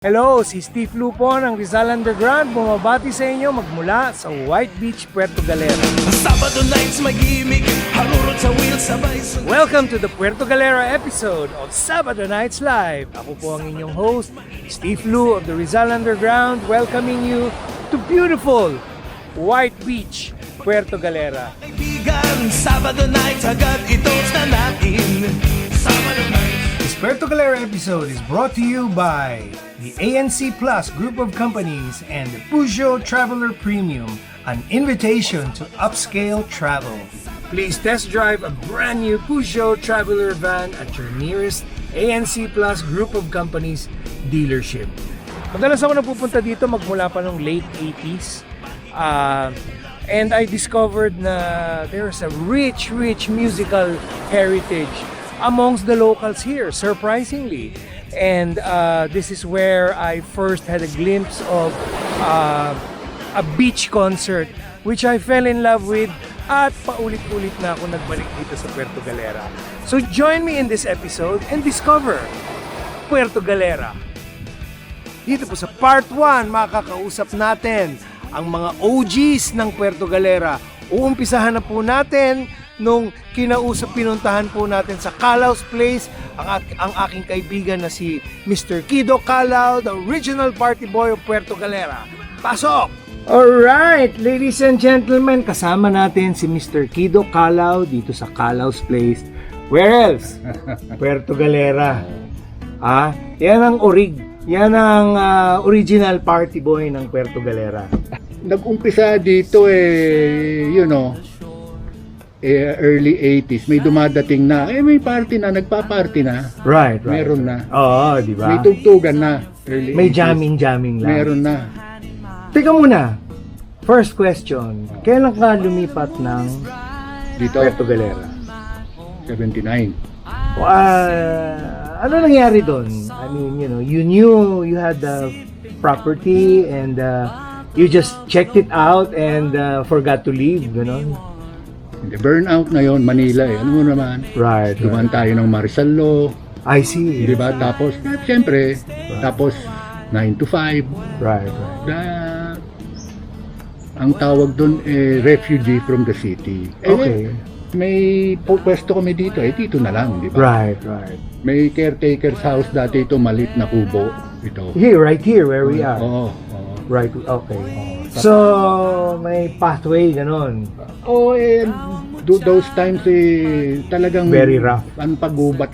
Hello, si Steve Lupo ng Rizal Underground bumabati sa inyo magmula sa White Beach, Puerto Galera. Sabado nights mag-iimik, harurot sa wheel sabay. Welcome to the Puerto Galera episode of Sabado Nights Live. Ako po ang inyong host, Steve Lu of the Rizal Underground, welcoming you to beautiful White Beach, Puerto Galera. Kaibigan, Sabado nights agad i-toast na natin. Sabado nights. This Puerto Galera episode is brought to you by the ANC Plus Group of Companies and the Peugeot Traveler Premium, an invitation to upscale travel. Please test drive a brand new Peugeot Traveler van at your nearest ANC Plus Group of Companies dealership. Madalas ako napupunta dito magmula pa nung late 80s. And I discovered na there's a rich musical heritage amongst the locals here, surprisingly. And this is where I first had a glimpse of a beach concert, which I fell in love with, at paulit-ulit na ako nagbalik dito sa Puerto Galera. So join me in this episode and discover Puerto Galera. Dito po sa Part 1, makakausap natin ang mga OGs ng Puerto Galera. Uumpisahan na po natin nung pinuntahan po natin sa Calau's Place ang aking kaibigan na si Mr. Kido Calao, the original party boy of Puerto Galera. Pasok! Alright, ladies and gentlemen, kasama natin si Mr. Kido Calao dito sa Calau's Place. Where else? Puerto Galera. Yan ang original party boy ng Puerto Galera. Nag-umpisa dito early 80s, may dumadating na, may party na, nagpa-party na. Right. Meron na. Oo, di ba? May tugtugan na. Early May 80s. jamming lang. Meron na. Teka muna. First question. Kailan ka lumipat ng Dito, Puerto Galera? 79. Ano nangyari doon? I mean, you knew you had the property and you just checked it out and forgot to leave, gano'n? The burnout na yon, Manila eh. Ano mo naman? Right. Dumaan tayo ng Marisalo. I see. Di ba? Tapos, siyempre, tapos 9 to 5. Right. Ang tawag doon refugee from the city. Okay. May pwesto kami dito dito na lang, di ba? Right. May caretaker's house dati ito, maliit na kubo. Ito. Right here where we are. Oo. Right, okay. So, may pathway, gano'n. Those times talagang Very rough. Ang pagubat.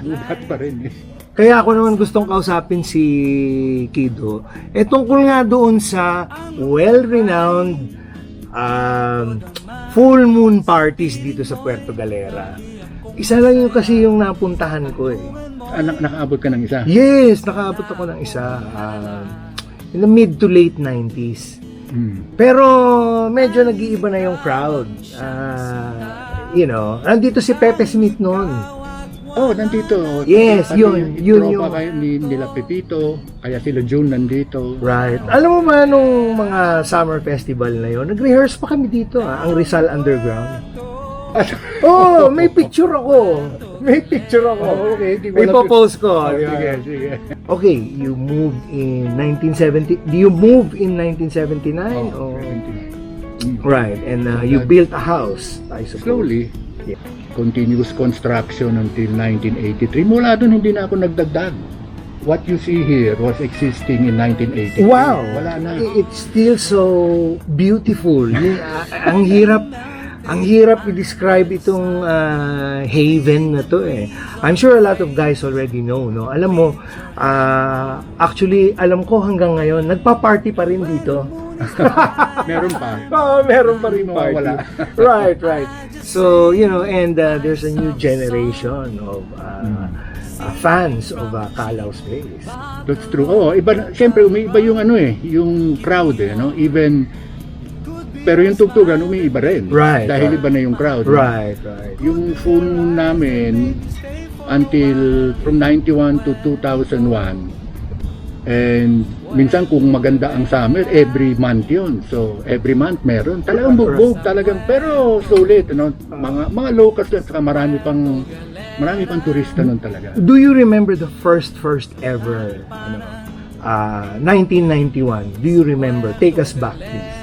Gubat pa rin Kaya ako naman gustong kausapin si Kido. Tungkol nga doon sa well-renowned full moon parties dito sa Puerto Galera. Isa lang yung kasi yung napuntahan ko Nakaabot ka ng isa? Yes, nakaabot ako ng isa. In the mid to late 90s. Pero medyo nag-iiba na yung crowd. Nandito si Pepe Smith noon. Nandito. Yes, yun yung kayo nila Pepito, kaya sila June nandito. Right. Alam mo ba nung mga summer festival na yun, nag-rehearse pa kami dito, ang Rizal Underground. May picture ako. Okay, May post ko. Sige. Okay, you moved in 1970. Do you move in 1979 or 79. right? And you built a house, I suppose. Slowly. Yeah. Continuous construction until 1983. Mula doon hindi na ako nagdagdag. What you see here was existing in 1983. Wow. Wala na. It's still so beautiful. Ang hirap i-describe itong haven na to I'm sure a lot of guys already know, no? Alam mo, actually, alam ko hanggang ngayon, nagpa-party pa rin dito. Meron pa. Meron pa rin party. Wala. Right. So, and there's a new generation of fans of Calau's Place. That's true. Iba, siyempre umiiba yung yung crowd no? Even pero yung tugtugan umiiba rin. Right. Dahil iba na yung crowd. Right. Yung full moon namin until from 91 to 2001. And minsan kung maganda ang summer, every month yun. So, every month meron. Talagang bugbog, talagang, pero sulit, Mga locals at saka marami pang Marami pang turista nun talaga. Do you remember the first ever 1991? Do you remember? Take us back, please.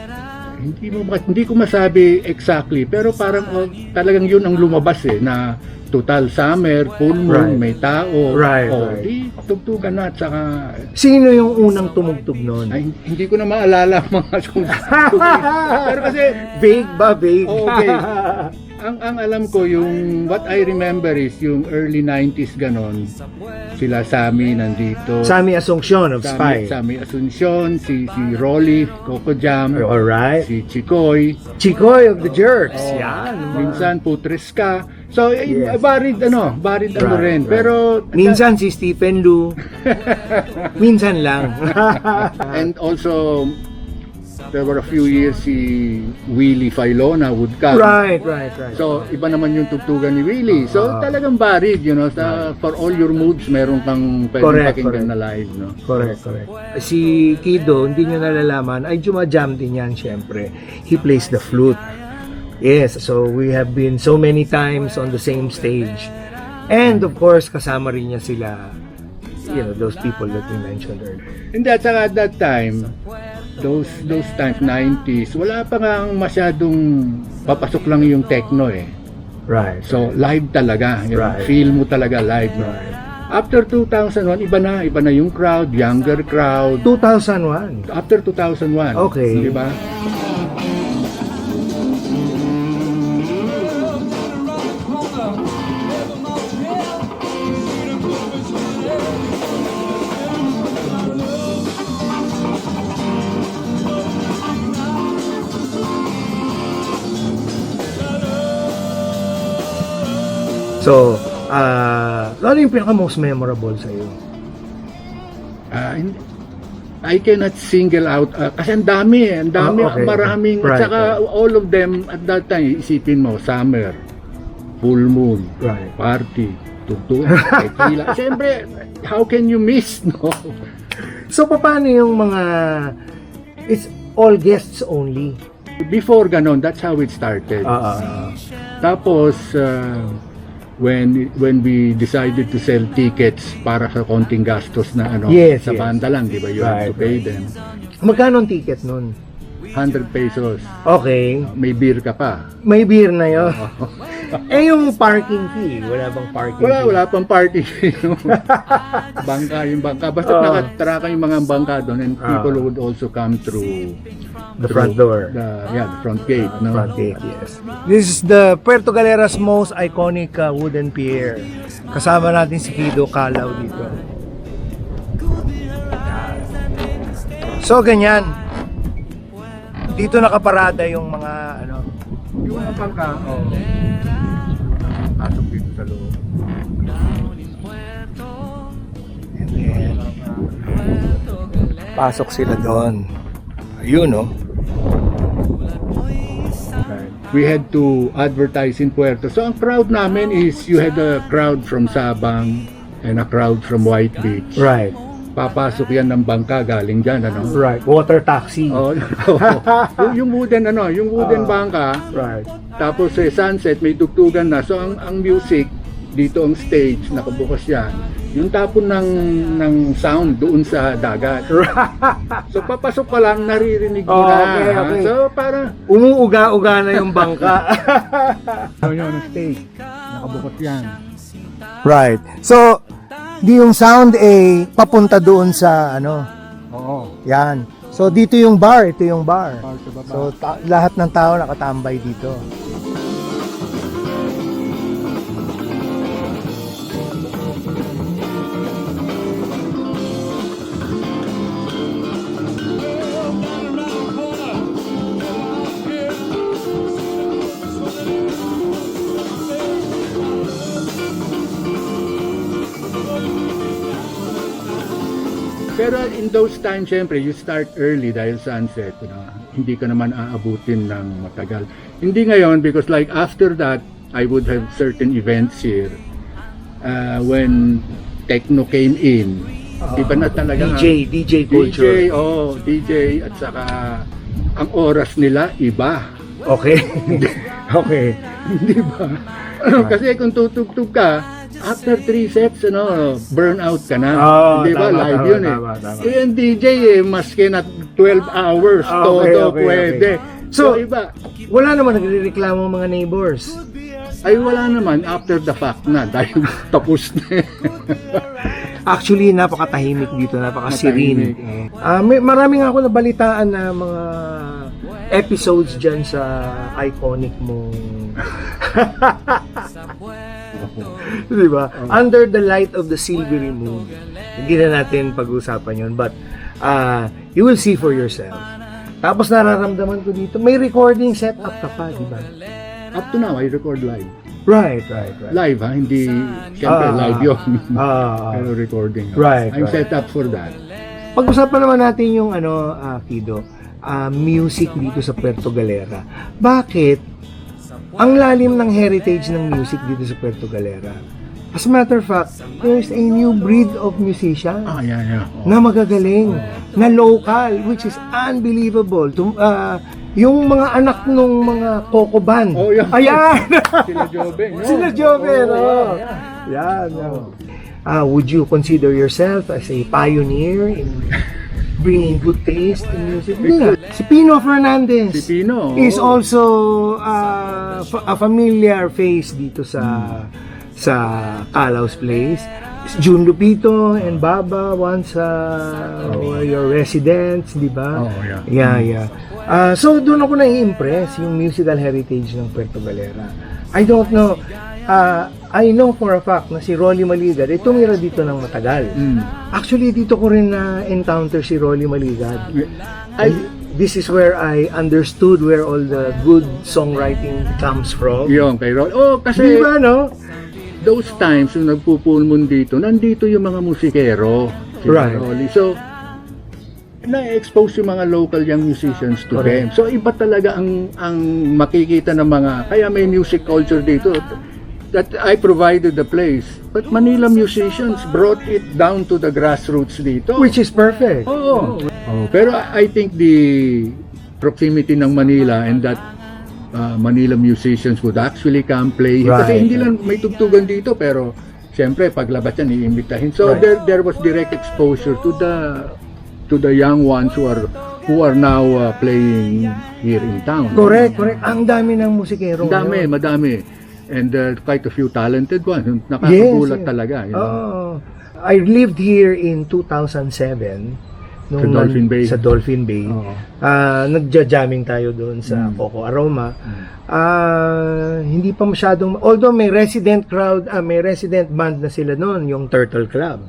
Hindi ko masabi exactly, pero parang talagang yun ang lumabas na total summer, full moon, Right. may tao. Right. Di tugtugan na at saka Sino yung unang tumugtog noon? ay, hindi ko na maalala mga pero kasi Vague ba? Vague? okay. Ang alam ko yung what I remember is yung early 90s ganon. Sila Sammy nandito. Sammy Asuncion of Spy. Sammy Asuncion, si Rolly, Coco Jam, Alright. si Chikoy. Chikoy of the Jerks. Yan. Minsan Putres ka. So Yes. varied ano rin. right. Pero Minsan si Stephen Lu. Minsan lang. and also there were a few years si Willie Filona would come. right. So iba naman yung tugtugan ni Willie. So talagang varied, for all your moods meron kang pwedeng pakinggan na live, no. Correct. Si Kido, hindi nyo nalalaman, ay jumajam din yan, syempre. He plays the flute. Yes, so we have been so many times on the same stage. And of course, kasama rin niya sila, those people that we mentioned earlier. Hindi, at saka at that time, those times, 90s, wala pa nga masyadong papasok lang yung techno Right. So, live talaga. Right. Feel mo talaga live, no? After 2001, iba na yung crowd, younger crowd. 2001. After 2001. Okay. Di ba? So, ano yung pinaka-most memorable sa iyo? I cannot single out kasi ang dami okay. maraming Right, at saka all of them at that time isipin mo summer, full moon, Right. party, tugtog, tequila. Siyempre, how can you miss, no? So, paano yung mga... It's all guests only? Before ganon, that's how it started. Tapos when we decided to sell tickets para sa konting gastos na Yes, sa yes. banda lang, di ba? You have to Right, pay them. Magkano ang ticket nun? 100 pesos. Okay. May beer ka pa. May beer na yun. Yung parking fee, wala bang parking fee? Wala pang party. Yung bangka. Basta nakatraka yung mga bangka doon and people would also come through The front door. the front gate, no? Front gate, yes. This is the Puerto Galera's most iconic wooden pier. Kasama natin si Kido Kalaw dito. So, ganyan. Dito nakaparada yung mga Yung mga bangka, pasok dito sa loob. and then pasok sila doon. Ayun, no? We had to advertise in Puerto. So ang crowd namin is you had a crowd from Sabang and a crowd from White Beach. Right. Papasok yan ng bangka galing dyan, Right. Water taxi. yung wooden bangka. Right. Tapos sunset may tugtugan na. So ang music dito ang stage nakabukas yan. Yung tapon ng sound doon sa dagat. So papasok pa lang naririnig mo na. Okay. So parang Umuuga-uga na yung bangka. yun ang stage. Nakabukas yan. Right. So, di yung sound papunta doon sa Oo. yan. So, dito yung bar. Ito yung bar. Bar sa baba. So, lahat ng tao nakatambay dito. Pero in those times, syempre, you start early dahil sunset. Hindi ka naman aabutin ng matagal. Hindi ngayon because like after that, I would have certain events here. When techno came in, iba na talaga. DJ culture. DJ at saka ang oras nila iba. Okay. Okay. Hindi ba? Kasi kung tutugtog ka, after 3 sets, burnout ka na. Oh, Di ba? tama, Live tama, yun eh. tama, tama. Eh, ang DJ maski na 12 hours, todo pwede. So, iba, wala naman nagrereklamo mga neighbors. ay wala naman after the fact na dahil tapos na. Actually, napakatahimik dito, napaka-serene. Maraming ako nabalitaan na mga episodes dyan sa iconic mong di ba? Under the light of the silvery moon. Hindi na natin pag-usapan yun, but you will see for yourself. Tapos nararamdaman ko dito, may recording setup ka pa, di ba? Up to now, I record live. Right. Live ha, hindi, siyempre live yun. Pero recording. Right, I'm right. set up for that. Pag-usapan naman natin yung Kido, music dito sa Puerto Galera. Bakit ang lalim ng heritage ng music dito sa Puerto Galera? As a matter of fact, there's a new breed of musician Yeah. na magagaling, na local, which is unbelievable. Yung mga anak nung mga Coco Band. Oh, yeah. Ayan! Sila Joven. Sila Joven, Yan. Would you consider yourself as a pioneer in bringing good taste in music? Si Pino Fernandez Si Pino. is also a familiar face dito sa Calau's Place. June Lupito and Baba once were your residents, di ba? Oh, Yeah. So doon ako na-impress yung musical heritage ng Puerto Galera. I don't know. I know for a fact na si Rolly Maligad ay tumira dito ng matagal. Actually, dito ko rin na-encounter si Rolly Maligad. This is where I understood where all the good songwriting comes from. Yung kay Rolly. Oh, kasi Di ba, no? those times yung nagpupulmon dito, nandito yung mga musikero. Si Right. Rolly. So, na-expose yung mga local young musicians to them. Correct. So, iba talaga ang makikita ng mga, kaya may music culture dito that I provided the place. But Manila musicians brought it down to the grassroots dito. Which is perfect. Oo. Pero I think the proximity ng Manila and that Manila musicians would actually come play. Right. Kasi hindi lang may tugtugan dito, pero siyempre paglabas yan iimbitahin. So Right. there was direct exposure to the young ones who are now playing here in town. Correct. Ang dami ng musikero. Madami. And quite a few talented ones. Nakakagulat Yes. talaga. You know? I lived here in 2007 Sa Dolphin Bay. Sa Dolphin Bay. Oo. Nagja-jamming tayo doon sa Coco Aroma. Hindi pa masyadong, although may resident band na sila noon, yung Turtle Club.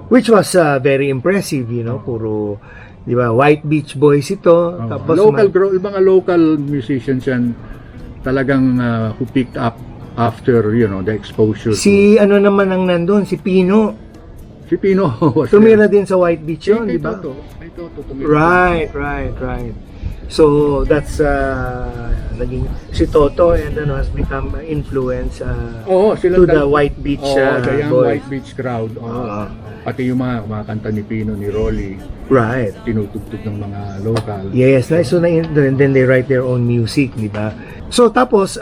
Which was very impressive, puro, di ba, White Beach Boys ito. Tapos Mga local musicians yan talagang who picked up after, the exposure. si ano naman ang nandun, si Pino. Si Pino was Tumira din sa White Beach yun, di ba? Kay Toto tumira. Right. So that's naging si Toto and has become influence Sila to the White Beach the young boys. White Beach crowd. Pati yung mga kanta ni Pino, ni Rolly, Right. tinutugtog ng mga local. Yes, so then they write their own music, di ba? So tapos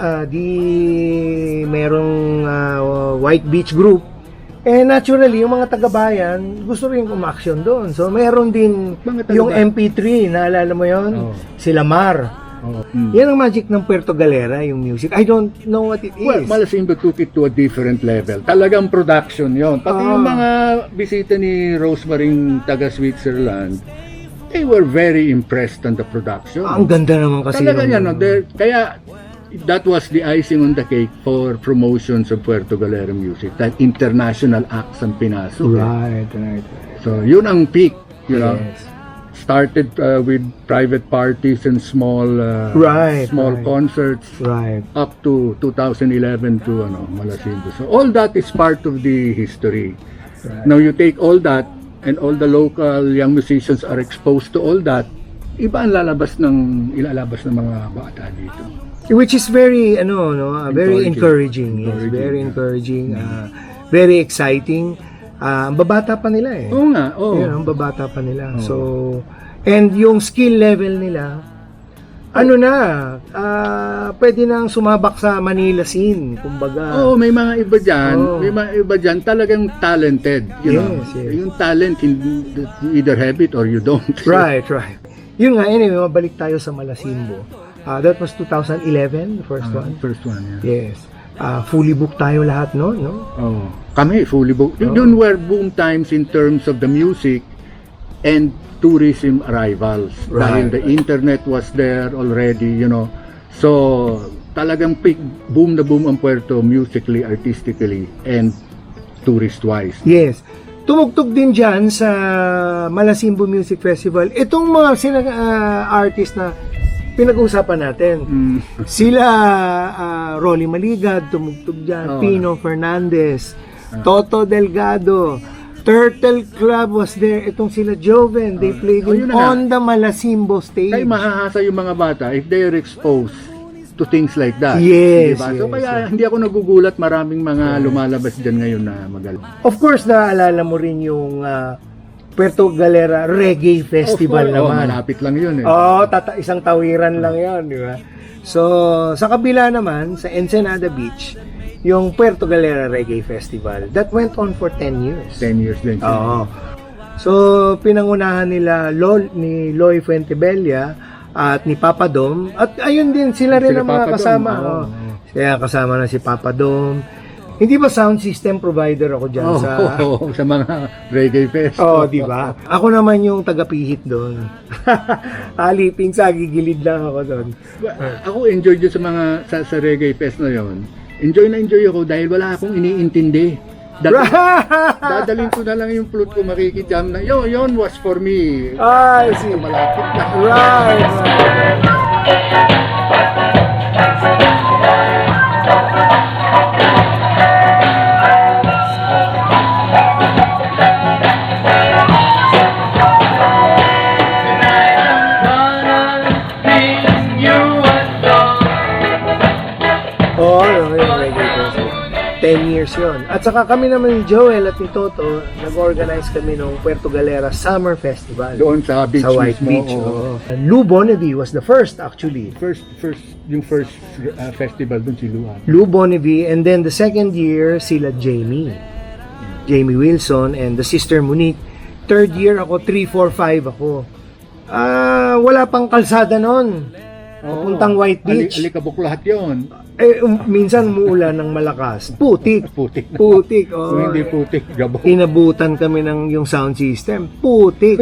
merong White Beach group. Naturally, yung mga taga-bayan gusto rin umaksyon doon. So meron din yung MP3, naalala mo yon? Sila Mar. Yan ang magic ng Puerto Galera, yung music. I don't know what it is. Well, Malasimbo took it to a different level. Talagang production yon. Pati yung mga bisita ni Rosemaring taga Switzerland, they were very impressed on the production. Ang ganda naman kasi. Talaga yan. Kaya that was the icing on the cake for promotions of Puerto Galera music. That international acts ang pinasok. Right. So, yun ang peak. You know? Yes. Started with private parties and small concerts up to 2011 to Malasimbo. So all that is part of the history. Now you take all that and all the local young musicians are exposed to all that, iba ang ilalabas ng mga bata dito. Which is very very encouraging. Yes, Encouraging, very yeah. encouraging, very exciting. Ang babata pa nila eh. Oo nga, oo. Yan, ang babata pa nila. So, and yung skill level nila, ano na, pwede nang sumabak sa Manila scene, kumbaga. Oo, may mga iba dyan, Oo. may mga iba dyan talagang talented, you know. Yes. Yung talent, you either have it or you don't. Right. Yun nga, anyway, mabalik tayo sa Malasimbo. That was 2011, the first one. First one, yeah. Yes. Fully booked tayo lahat, no? Oh, kami fully booked. Yun were boom times in terms of the music and tourism arrivals. Right. Dahil the internet was there already, you know. So, talagang boom na boom ang Puerto musically, artistically, and tourist-wise. Yes. Tumugtog din dyan sa Malasimbo Music Festival. Itong mga artist na pinag-uusapan natin. Sila Rolly Maligad, tumugtog dyan. Pino Fernandez, Toto Delgado, Turtle Club was there. Itong sila Joven, they played on the Malasimbo stage. Kaya mahahasa yung mga bata if they are exposed to things like that. Yes, diba? So yes, kaya hindi ako nagugulat, maraming mga lumalabas dyan ngayon na magaling. Of course, naalala mo rin yung Puerto Galera Reggae Festival naman. Malapit lang yun eh. Isang tawiran lang yun, di ba? So, sa kabila naman, sa Ensenada Beach, yung Puerto Galera Reggae Festival, that went on for 10 years. 10 years din. Oo. So, pinangunahan nila ni Loy Fuentebella at ni Papa Dom. At ayun din, sila rin ang mga Papa kasama. Dom. Kaya kasama na si Papa Dom. Hindi ba sound system provider ako dyan sa mga reggae fest? di ba? Ako naman yung tagapihit doon. Aliping sa gigilid lang ako doon. Ako enjoy dyan sa mga sa reggae fest na yon. Enjoy ako dahil wala akong iniintindi. Dadalhin ko na lang yung flute ko, makikijam na yon was for me. I see. Malapit na. Right. Yung reggae festival. 10 years yon. At saka kami naman ni Joel at ni Toto, nag-organize kami ng Puerto Galera Summer Festival. Doon sa beach sa White mismo. Beach. Lou Bonnevie was the first actually. First festival doon si Lou. Lou Bonnevie, and then the second year sila Jamie Wilson and the sister Monique. Third year ako, 3, 4, 5 ako. Wala pang kalsada noon. Papuntang White Beach. Alikabok lahat yun. Minsan umuulan ng malakas. Putik. Putik. Oh. Kung hindi putik, gabok. Inabutan kami ng yung sound system. Putik.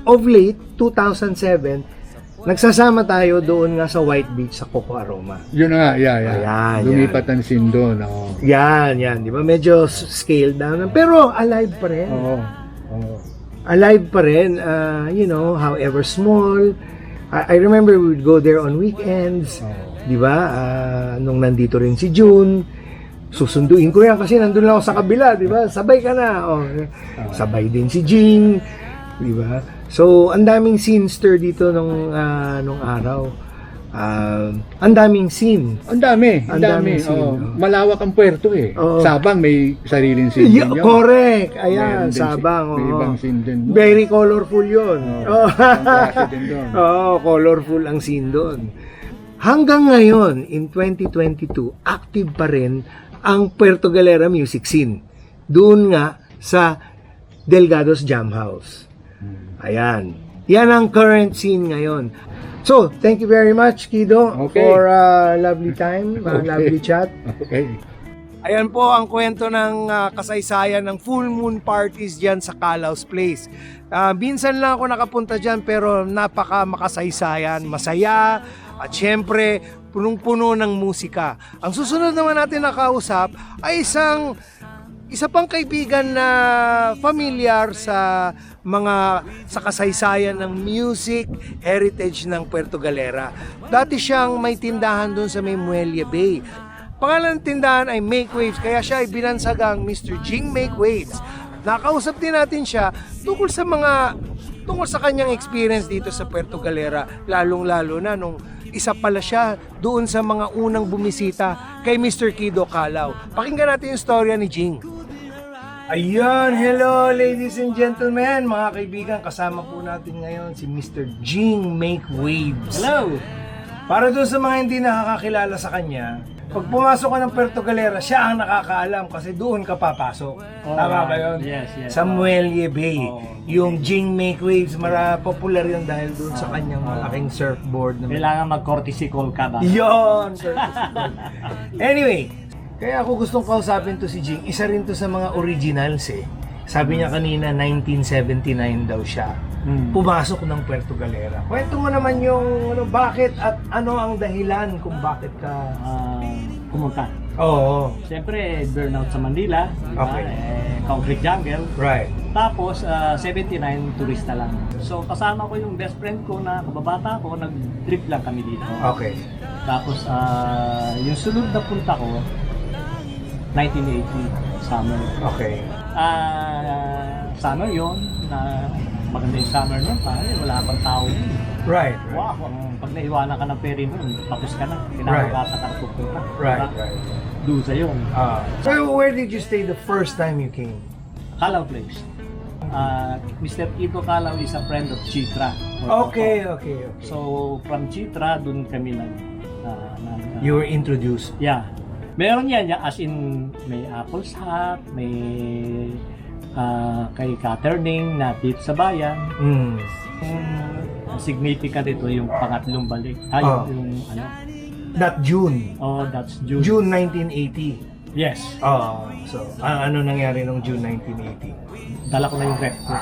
Of late, 2007, nagsasama tayo doon nga sa White Beach sa Coco Aroma. Yun na nga, Ayan, lumipat ang scene doon. Yan. Di ba? Medyo scaled down. Pero alive pa rin. Alive pa rin. However small. I remember we would go there on weekends. Di ba? Nung nandito rin si June, susunduin ko yan kasi nandun lang ako sa kabila, di ba? Sabay ka na. Sabay din si Jing, di ba? So, ang daming scenester dito nung araw. Ang daming scene. Ang dami. Malawak ang puerto eh. Sabang may sariling scene din yun. Correct. Ayan, Sabang. May ibang scene din. Very colorful yun. Ang klase din doon. Colorful ang scene doon. Hanggang ngayon, in 2022, active pa rin ang Puerto Galera music scene. Doon nga sa Delgado's Jam House. Ayan. Yan ang current scene ngayon. So, thank you very much, Kido, for lovely time, lovely chat. Okay. Ayan po ang kwento ng kasaysayan ng full moon parties dyan sa Calau's Place. Minsan lang ako nakapunta dyan pero napaka makasaysayan, masaya, at syempre punong-puno ng musika. Ang susunod naman natin nakausap ay isa pang kaibigan na familiar sa kasaysayan ng music heritage ng Puerto Galera. Dati siyang may tindahan doon sa may Muelia Bay. Pangalan ng tindahan ay Make Waves, kaya siya ay binansagang Mr. Jing Make Waves. Nakausap din natin siya tungkol sa kanyang experience dito sa Puerto Galera, lalong-lalo na nung isa pala siya doon sa mga unang bumisita kay Mr. Kido Calao. Pakinggan natin yung storya ni Jing. Ayan, hello ladies and gentlemen, mga kaibigan, kasama po natin ngayon si Mr. Jing Make Waves. Hello! Para doon sa mga hindi nakakakilala sa kanya, pag pumasok ka ng Puerto Galera, siya ang nakakaalam kasi doon ka papasok. Tama ba yun? Yes. Sa Muelle Bay. Oh. Yung Jing Make Waves, popular yun dahil doon sa kanyang malaking surfboard. Kailangan mag-courtesy call ka ba? Yun! Anyway, kaya ako gustong kausapin to si Jing. Isa rin to sa mga originals eh. Sabi niya kanina, 1979 daw siya. Pumasok ng Puerto Galera. Kwento mo naman yung bakit at ano ang dahilan kung bakit ka Pumunta. Oo. Siyempre, burnout sa Manila. Diba? Okay. Concrete jungle. Right. Tapos, 79, turista lang. So, kasama ko yung best friend ko na kababata ko, nag-trip lang kami dito. Okay. Tapos, yung sunod na punta ko, 1980, summer. Okay. Summer yun, na maganda yung summer nun, wala pang tao yun. Right. Wow, pag naiwanan ka ng ferry mo, tapos ka na. Kinabukasan ka na pupunta. Right. Diba? Doon sa yun. So where did you stay the first time you came? Calaw Place. Mr. Ito Calaw is a friend of Chitra. Okay. So, from Chitra, doon kami You were introduced. Yeah. Meron yan, as in, may Apple's Hat, may kay Catherine na dito sa bayan. Significant ito yung pangatlong balik. Yung ano? That June. Oh, that's June. June 1980. Yes. So, ano nangyari nung June 1980? Dala ko na yung rep ko.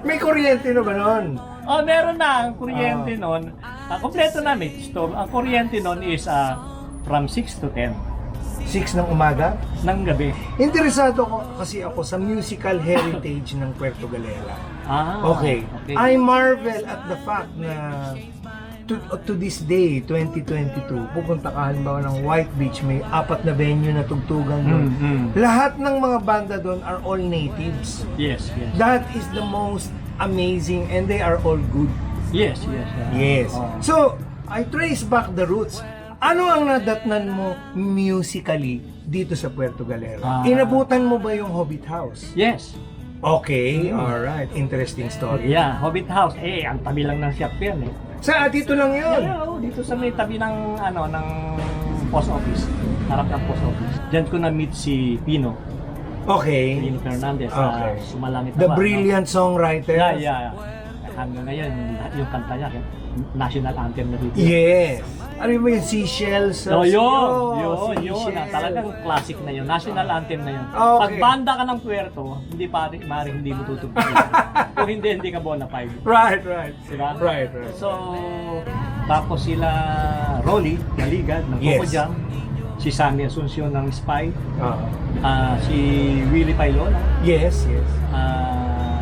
May kuryente na ba nun? Oh, meron na ang kuryente nun. Kompleto na may store. Ang kuryente nun is from 6 to 10 6 ng umaga? ng gabi. Interesado ako sa musical heritage ng Puerto Galera. Okay. Okay. I marvel at the fact na to this day, 2022, pupunta ka halimbawa ng White Beach, may 4 na venue na tugtugan doon. Lahat ng mga banda doon are all natives. Yes. That is the most amazing and they are all good. Yes. Yes. Oh. So, I trace back the roots. Ano ang nadatnan mo musically dito sa Puerto Galera? Inabutan mo ba yung Hobbit House? Yes. Okay, alright. Interesting story. Yeah, Hobbit House. Ang tabi lang ng shop yan eh. Dito lang yun? Dito sa may tabi ng ng post office. Harap ng post office. Diyan ko na-meet si Pino. Okay. Pino Fernandez. Okay. Sumalangit The Naman, brilliant songwriter. Yeah. Hanggang ngayon, yung kanta niya, national anthem na dito. Yes. Ano ba yung Seashells? Yun. Seashells. Talagang classic na yun. National anthem na yun. Okay. Pag banda ka ng Puerto, maaaring hindi mo tutugtugin. Kung hindi ka bona fide. Right. Diba? Right. So, tapos sila Rolly, Naligad, ng Coco Yes. Jam. Si Sammy Asuncion ng Spy. Si Willie Pailona. Yes.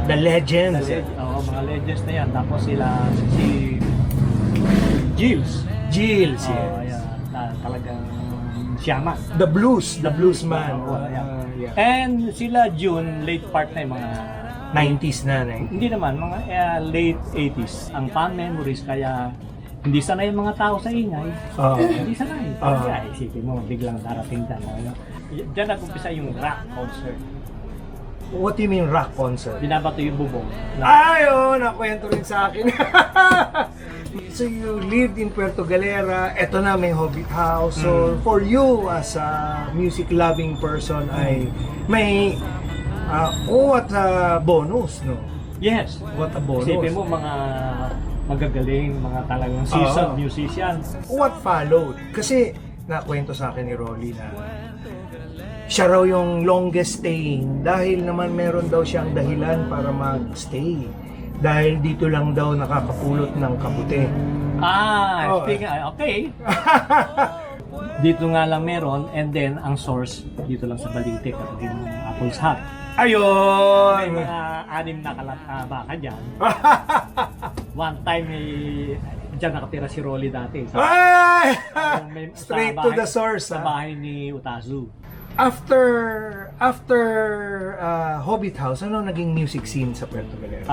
The legends. Mga legends na yan. Tapos sila, si Gilles, yes. talagang siyama. The blues man. Yeah. And sila June, late part na yung mga 90s na. Hindi naman, mga late 80s. Ang fan memories, kaya hindi sanay yung mga tao sa ingay. Hindi sanay. Kaya isipin mo, biglang darating dyan. Diyan nag-umpisa yung rock concert. What do you mean rock concert? Binabato yung bubong. Nakwento rin sa akin. So you lived in Puerto Galera, eto na may Hobbit House. So for you as a music loving person ay may what a bonus, no? Yes. What a bonus. Isipin mo mga magagaling, mga talagang seasoned musicians. What followed? Kasi nakwento sa akin ni Rolly na siya raw yung longest staying dahil naman meron daw siyang dahilan para mag-stay. Dahil dito lang daw nakakapulot ng kabuti. Okay. Dito nga lang meron, and then ang source dito lang sa Balite, kapag yung Apple's Hat. Ayun! May mga 6 na baka dyan. One time, dyan nakatira si Rolly dati. Straight to the source. Sa bahay ni Utazu. After Hobbit House, ano naging music scene sa Puerto Galera?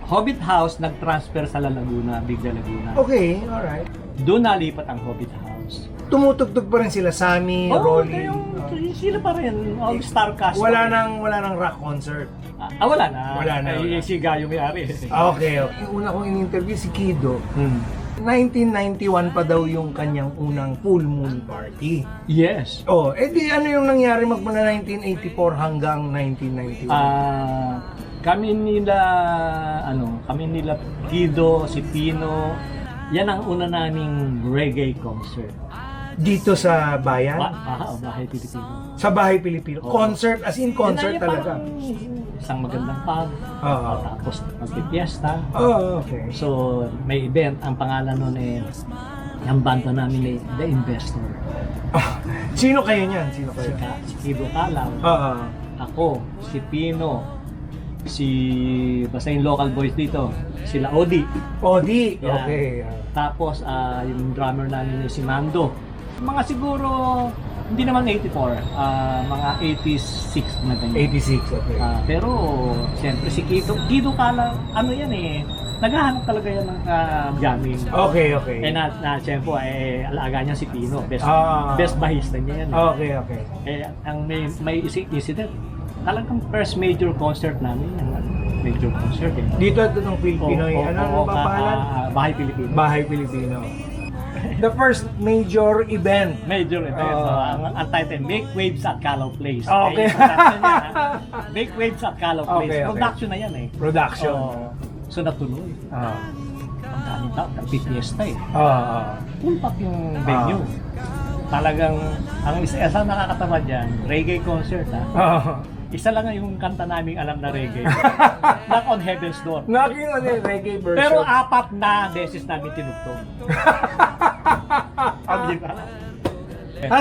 Hobbit House nag-transfer sa Laguna, Bigla Laguna. Okay, alright. Doon nalipat ang Hobbit House. tumutugtog pa rin sila, Sammy, Rolly. Sila pa rin, all-star cast. Wala nang rock concert. Wala na. Wala na. Si Gayo may-ari. Okay. Yung una kong in-interview si Kido, 1991 pa daw yung kanyang unang full moon party. Yes. Di ano yung nangyari magmula 1984 hanggang 1991? Kami nila Kido, si Pino, yan ang una naming reggae concert. Dito sa bayan? Bahay Pilipino. Sa Bahay Pilipino. Concert, as in concert talaga. Isang magandang pub. Tapos magpipiesta. Okay. So, may event. Ang pangalan nun ang banda namin The Investor. Sino kayo niyan? Sino kayo? Si Kido Kalaw. Ako, si Pino, basta yung local boys dito, sila Odi. Odi, Yeah. okay. Tapos, yung drummer namin si Mando. Mga siguro, hindi naman 84, mga 86 na ganyan. 86, okay. Pero, siyempre si Kido Kala, naghahanap talaga yan ng jamming. Okay. Siyempre, alaga niya si Pino, best bahista niya yan. Okay. Ang may incident, talagang first major concert namin, major concert Dito ng Pilipinoy, ano ba pangalan? Bahay Pilipino. Bahay Pilipino. The first major event. Ang title, Make Waves at Calao Place. Okay. Make Waves at Calao Place. Okay. Production na yan Production. So natuloy. Ang daming tao, nagpipiesta Full pack yung venue. Talagang, ang isa nakakatawa dyan, reggae concert Isa lang yung kanta naming alam na reggae. Knock on Heaven's Door. Knocking on the reggae version. Pero 4 na beses namin tinugtog.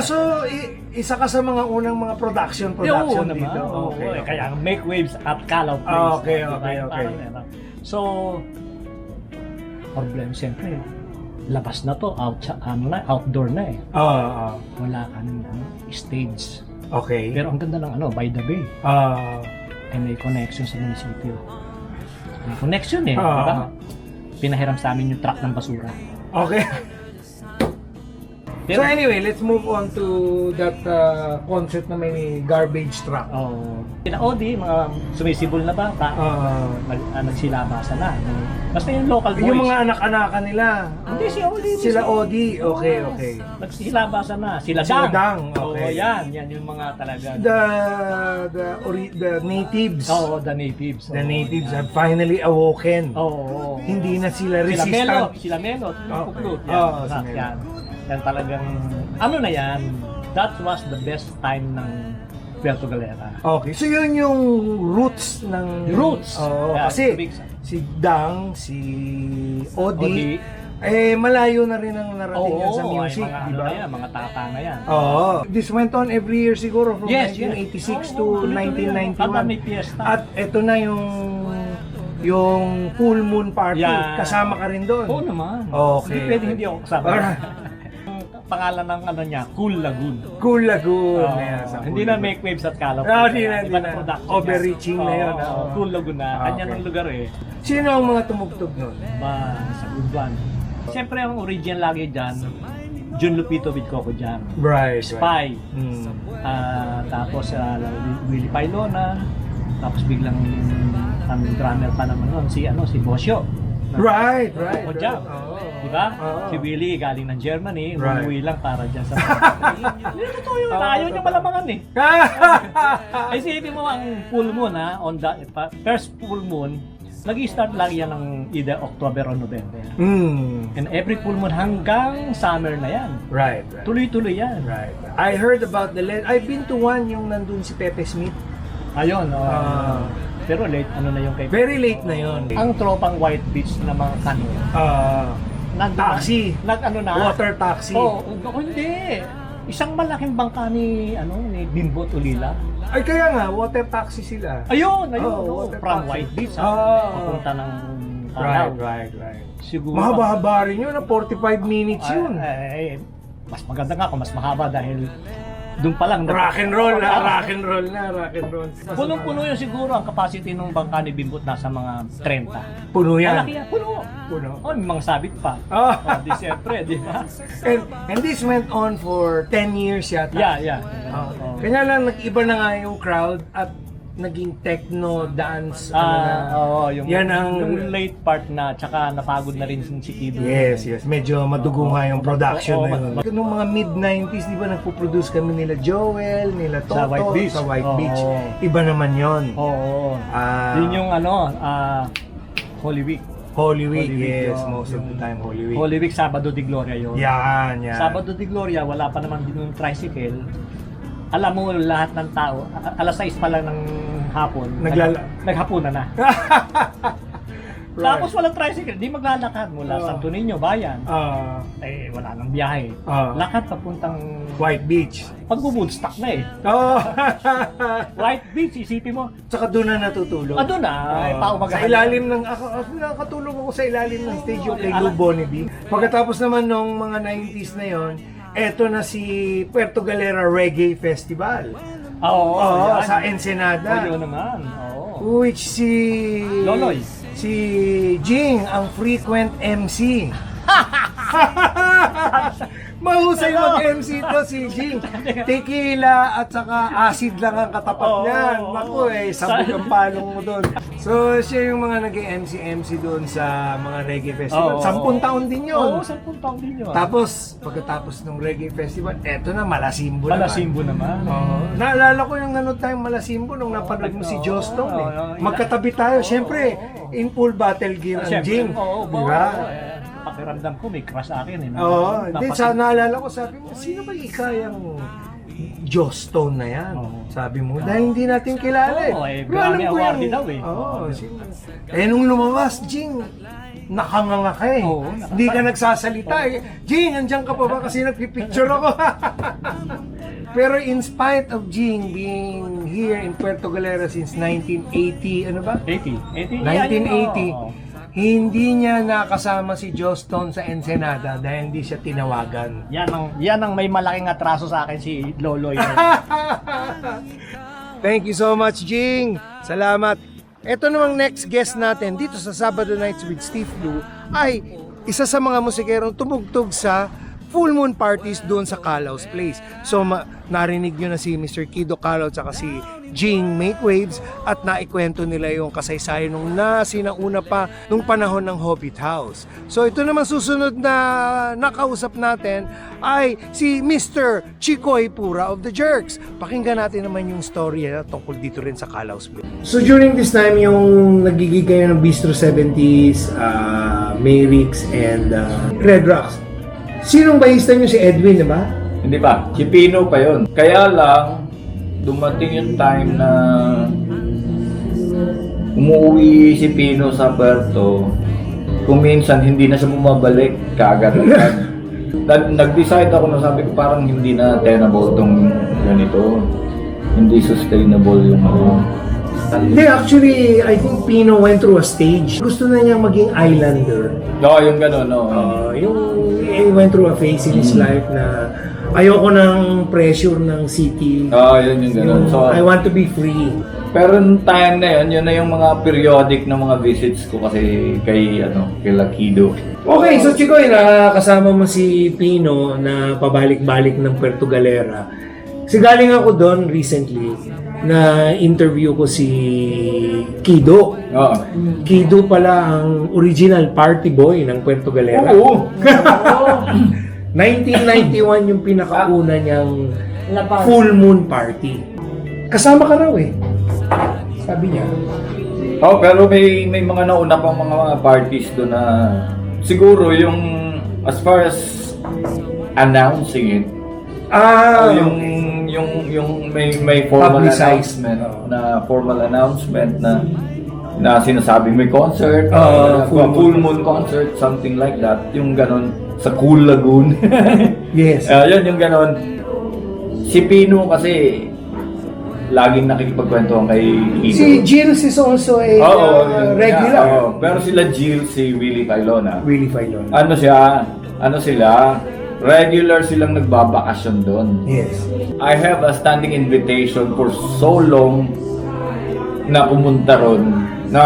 So, isa ka sa mga unang mga production dito. Okay. Kaya Make Waves at Calao Place. Okay. So, problem siyempre, labas na to, outdoor na Wala kaming stage. Okay. Pero ang ganda ng by the bay. May connection sa munisipyo. May connection diba? Pinahiram sa amin yung truck ng basura. Okay. So anyway, let's move on to that concert na may garbage truck. Sila Odi, mga sumisibol na bata, nagsilabasan na. Basta yung local boys. Yung mga anak-anakan nila. Hindi, si Odi. Sila Odi, okay. Nagsilabasan na. Sila Dang, okay. Yan yung mga talaga. The natives. The natives. The natives have finally awoken. Hindi na sila resistant. Sila Melo. Kuklot. Yan. Yan talagang, na yan, that was the best time ng Puerto Galera. Okay, so yun yung roots ng... Roots! Kasi si Dang, si Odi, malayo na rin ang narating yan sa music, di ba? Mga tata na yan. This went on every year siguro from 1986 to 1991. May fiesta. At eto na yung full moon party, kasama ka rin doon. Oo naman. Okay. Hindi ako kasama. Pangalan ng niya, Cool Lagoon. Cool Lagoon. Hindi na Make Waves at Calao. Hindi na. Overreaching na yun. Cool Lagoon na. Kanya ng lugar Sino ang mga tumugtog nun? Sa Urban. Siyempre ang original lagi dyan, Jun Lupito with Coco Jam. Right. Spy. Tapos Willie Pailona. Tapos biglang ang drummer pa naman nun, si Bosio. Right. Coco Jam. Diba? Si Willie galing ng Germany, umuwi lang para dyan sa... Hindi totoo yun, ayaw niya malamangan Ay isipin mo ang full moon on the first full moon, nag-i-start lagi yan ng either October or November. And every full moon hanggang summer na yan. Right. Tuloy-tuloy yan. Right. I heard about I've been to one yung nandun si Pepe Smith. Ayun, pero late, na yung kay... Very late na yun. Ang tropang White Beach na mga kano. Taxi. Water taxi. Hindi. Isang malaking bangka ni Bimbo at Ulila. Ay kaya nga, water taxi sila. Ayun. Water From taxi. White Beach, papunta ng Panao. Right. Siguro. Mahaba-haba rin yun, 45 minutes yun. Mas maganda nga kung mas mahaba dahil Doon pa lang. Rock and roll na, rock and roll na, rock and roll. Punong-puno yun siguro ang capacity ng bangka ni Bimbot nasa mga 30. Puno yan. Malaki yan, puno. Puno. Oh, may mga sabit pa. Oh. Di siyempre, di ba? And this went on for 10 years yata. Yeah. Oh. Kanya lang nag-iba na nga yung crowd at naging techno dance. Yung, yan ang yung late part na, tsaka napagod na rin si Kido. Yes. Medyo madugo nga yung production na yun. Noong mga mid-90s, di ba nagpo-produce kami nila Joel, nila Toto, Sa White Beach. Sa White Beach. Iba naman yon. Oo. Yun yung Holy Week. Holy Week, Holy Week, yes. Most of the time, Holy Week. Holy Week, Sabado de Gloria yun. Yan. Sabado de Gloria, wala pa naman din yung tricycle. Alam mo, lahat ng tao, alas 6 pa lang ng hapon, naghapunan na. Right. Tapos walang tricycle, di maglalakad mula Santo Niño, bayan. Wala nang biyahe. Lakad papuntang White Beach. Pag-woodstock na eh. White Beach, isipin mo. Tsaka doon na natutulog. Doon na. Sa ilalim ng, nakakatulog ako sa ilalim ng stage yung kay Lou Bonneby. Pagkatapos naman nung mga 90s na yon, eto na si Puerto Galera Reggae Festival. Sa Ensenada. Yun naman. Which si Loloy. Si Jing ang frequent MC. Mahusay mag-MC to si Jing. Tequila at saka acid lang ang katapat niyan. Naku sabog ang palong mo doon. So siya yung mga nag-MC doon sa mga reggae festival. 10 taon din yun. 10 taon din yun. Tapos, pagkatapos ng reggae festival, eto na, Malasimbo naman. Naalala ko yung nanood tayong Malasimbo nung napanood mo si Joe Stone. Magkatabi tayo. Siyempre, in full battle gear ang Jing. Diba? Pakiramdam ko, may crush sa akin. Hindi, naalala ko, sabi mo, sino ba ikayang Joe Stone na yan? Sabi mo, dahil hindi natin kilala Grammy awarded daw nung lumabas, Jing, nakanganga ka hindi ka nagsasalita Jing, andyan ka pa ba kasi nagpipicture ako? Pero in spite of Jing being here in Puerto Galera since 1980, ano ba? 1980, hindi niya nakasama si Joe Stone sa Ensenada dahil hindi siya tinawagan. Yan ang may malaking atraso sa akin si Loloy. Thank you so much, Jing. Salamat. Ito namang next guest natin dito sa Sabado Nights with Steve Lou ay isa sa mga musikerong tumugtog sa full moon parties doon sa Calau's Place. So narinig nyo na si Mr. Kido Calao at si Jing Make Waves at naikwento nila yung kasaysayan nung sinauna pa nung panahon ng Hobbit House. So ito naman susunod na nakausap natin ay si Mr. Chicoy Pura of the Jerks. Pakinggan natin naman yung story tungkol dito rin sa Calau's Place. So during this time yung nagigig kayo ng Bistro 70s, Mayrix and Red Rocks. Sinong bahista nyo, si Edwin, diba? Hindi pa, si Pino pa yon. Kaya lang, dumating yung time na umuwi si Pino sa Puerto. Kung minsan hindi na siya bumabalik, kaagad-agad. Nag-decide ako na sabi ko parang hindi na tenable tong ganito. Hindi sustainable yung Hindi, actually, I think Pino went through a stage. Gusto na niyang maging islander. yung gano'n, He went through a phase in his life na ayoko ng pressure ng city. Yun yung gano'n. So, I want to be free. pero nung time na yun na yung mga periodic na mga visits ko kasi kay Lakido. Okay, so Chicoy, nakasama mo si Pino na pabalik-balik ng Puerto Galera. Kasi galing ako doon recently na interview ko si Kido. Kido pala ang original party boy ng Puerto Galera. 1991 yung pinakauna niyang full moon party. Kasama ka raw sabi niya. Pero may mga nauna pang mga parties doon na siguro yung as far as announcing it. Yung may formal announcement formal announcement na sinasabing may concert, full moon concert, something like that, yung ganon sa Cool Lagoon. Yes. Yun yung ganon. Si Pino kasi laging nakikipagkwentuhan kay Kido. Si Gilles is also a regular. Pero sila Jill, si Willie Filona. Willie Filona. Ano sila? regular silang nagbabakasyon doon. Yes. I have a standing invitation for so long na pumunta ron na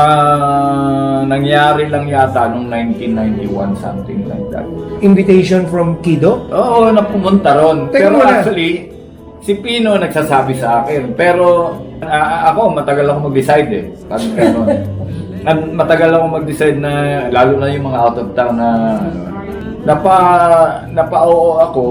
nangyari lang yata nung 1991, something like that. Invitation from Kido? Oo, na pumunta ron. Teka Pero muna. actually, si Pino nagsasabi sa akin. Pero ako, matagal ako mag-decide eh. Matagal ako mag-decide na, lalo na yung mga out of town na napa-oo ako.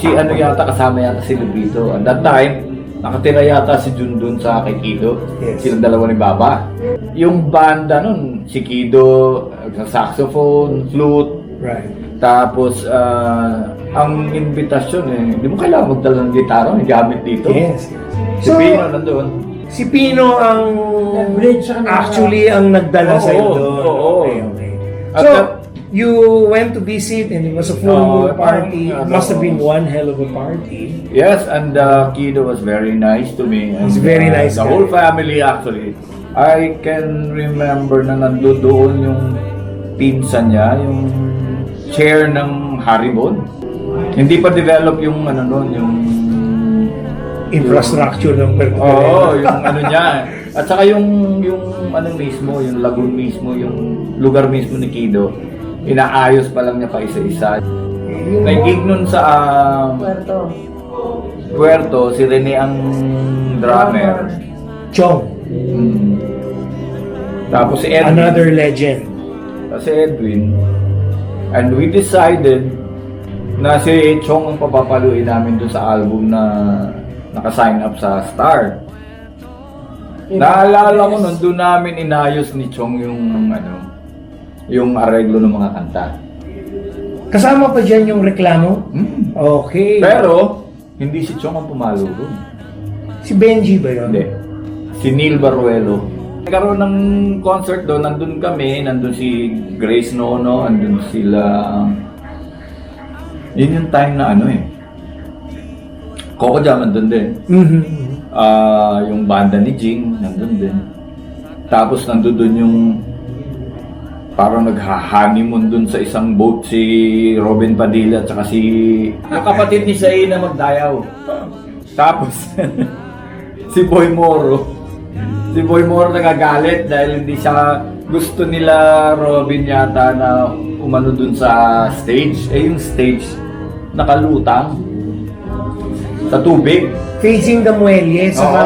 Si ano yata, kasama yata si Lubito. At that time, nakatira yata si Jun dun sa kay Kido. Yes. Silang dalawa ni Baba. Yung banda nun, si Kido, saxophone, flute. Right. Tapos, ang invitasyon hindi mo kailangan magdala ng gitara, may gamit dito. Yes. Si Pino nandun. Si Pino ang actually ang nagdala sa iyo doon. Oo. Okay. At So, that- you went to visit and it was a full moon party. It must have been one hell of a party. Yes, and Kido was very nice to me. And, He's very nice The guy. whole family actually. I can remember na nandoon yung pinsan niya, yung chair ng Haribon. Hindi pa develop yung ano noon, yung Infrastructure ng Puerto Oo, Galera. yung ano niya. At saka yung ano mismo, yung lagoon mismo, yung lugar mismo ni Kido, inaayos pa lang niya pa isa-isa. May gig nun sa Puerto, si Rene ang drummer. Chong, Mm. Tapos si Edwin. another legend. Si Edwin. And we decided na si Chong ang papapaluin namin doon sa album na naka-sign up sa Star. Naalala ko nun, doon namin inayos ni Chong yung areglo ng mga kanta. Kasama pa dyan yung reklamo? Hmm. Okay. Pero, hindi si Chong ang pumalo doon. Si Benji ba yun? Hindi. Si Neil Baruelo. Nagkaroon ng concert doon, nandun kami, nandun si Grace Nono, nandun sila. Yun yung time na Coco Jam nandun din. Mhm. Yung banda ni Jing, nandun din. Tapos nandun dun yung parang nagha-honeymoon dun sa isang boat si Robin Padilla at saka yung kapatid ni Sai na magdayaw. Tapos si Boy Moro. Si Boy Moro nagagalit dahil hindi siya gusto nila Robin yata na umano dun sa stage. Yung stage nakalutang sa tubig. Facing the muelle, saka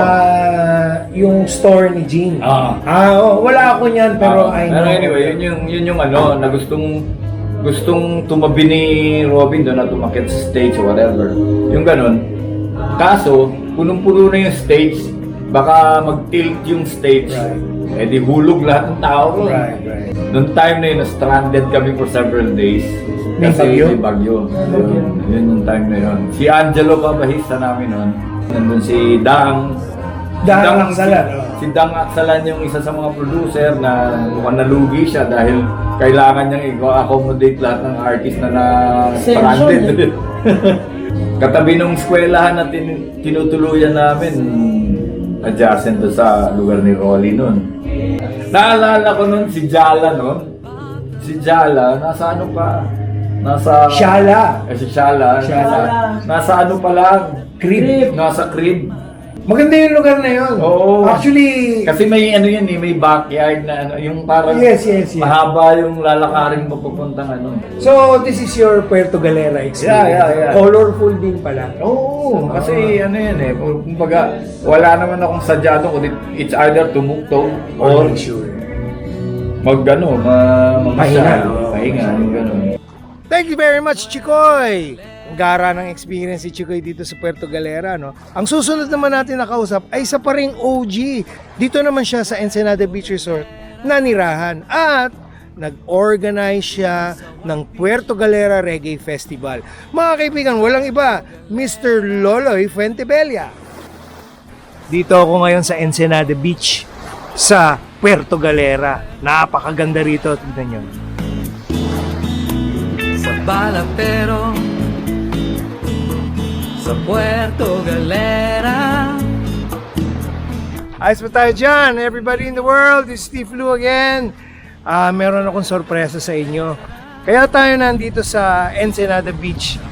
yung store ni Jean. Wala ako niyan, pero I know. Pero anyway, yun yung na gustong tumabi ni Robin doon na tumakit sa stage or whatever. Yung ganun. Kaso, punong-puno na yung stage, baka mag-tilt yung stage. Right. Di hulog lahat ng tao. Right. Noong time na yun, stranded kami for several days. May Kasi bagyo? may bagyo. Yun yung time na yun. Si Angelo pa, bahista namin nun. Nandun si Dang. Dang Aksalan. Si Dang Aksalan yung isa sa mga producer na mukhang nalugi siya dahil kailangan niyang i-accommodate lahat ng artist na stranded. Katabi nung eskwelahan na tinutuluyan namin, adjacent to sa lugar ni Rolly nun. Naalala ko nun si Jala nun. Si Jala, nasa ano pa? Nasa... Shala. Si Shala. Nasa ano pa lang? Crib. Nasa crib. Maganda yung lugar na yun. Oo. Actually, Kasi may may backyard na yung parang Yes. mahaba yung lalakarin mo papuntang So, this is your Puerto Galera experience. Yeah. Colorful din pala. Oo, kasi kumbaga, wala naman akong sadya doon, kundi it's either tumugtog or sure. mamasyal. Pahinga, yung gano'n. Thank you very much, Chikoy! Ang gara ng experience si Chikoy dito sa Puerto Galera, no? Ang susunod naman natin nakausap ay isa pa ring OG. Dito naman siya sa Ensenada Beach Resort nanirahan at nag-organize siya ng Puerto Galera Reggae Festival. Mga kaibigan, walang iba, Mr. Loloy Fuentebella. Dito ako ngayon sa Ensenada Beach sa Puerto Galera. Napakaganda rito, tignan nyo. Sa Balapero, sa Puerto Galera. Ayos pa tayo dyan, everybody in the world, this is Steve Lu again. Meron akong sorpresa sa inyo. Kaya tayo nandito sa Ensenada Beach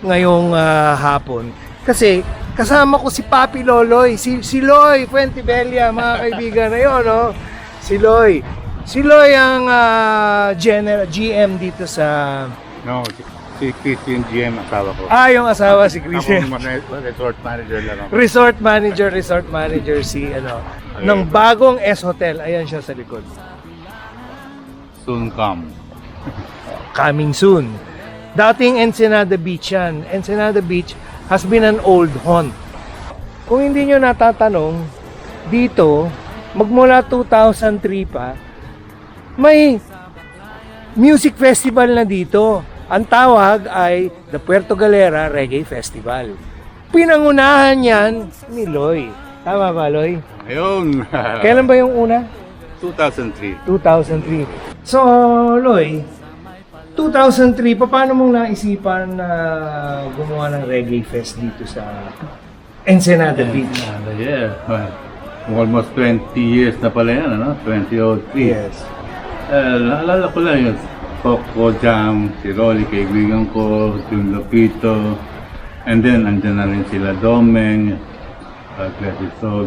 ngayong hapon. Kasi kasama ko si Papi Loloy, si Loy Fuentebella, mga kaibigan na yun, no? Si Loy. Si Loy ang GM dito sa... No, si Christian GM, asawa ko. Yung asawa si Christian. Ako, resort manager lang ako. Resort manager si ng bagong S Hotel. Ayan siya sa likod. Soon come. Coming soon. Dating Ensenada Beach yan. Ensenada Beach has been an old haunt. Kung hindi nyo natatanong, dito, magmula 2003 pa, may music festival na dito. Ang tawag ay the Puerto Galera Reggae Festival. Pinangunahan yan ni Loy. Tama ba, Loy? Ayun. Kailan ba yung una? 2003. 2003. So, Loy, 2003, paano mong naisipan na gumawa ng Reggae Fest dito sa Ensenada Beach? Yeah. Almost 20 years na pala yan, ano? 2003. Yes. Naalala ko lang yun. Coco Jam, si Rolly, kaibigan ko, Jun Lopito, and then andyan na rin sila Domeng, Gladys Soul.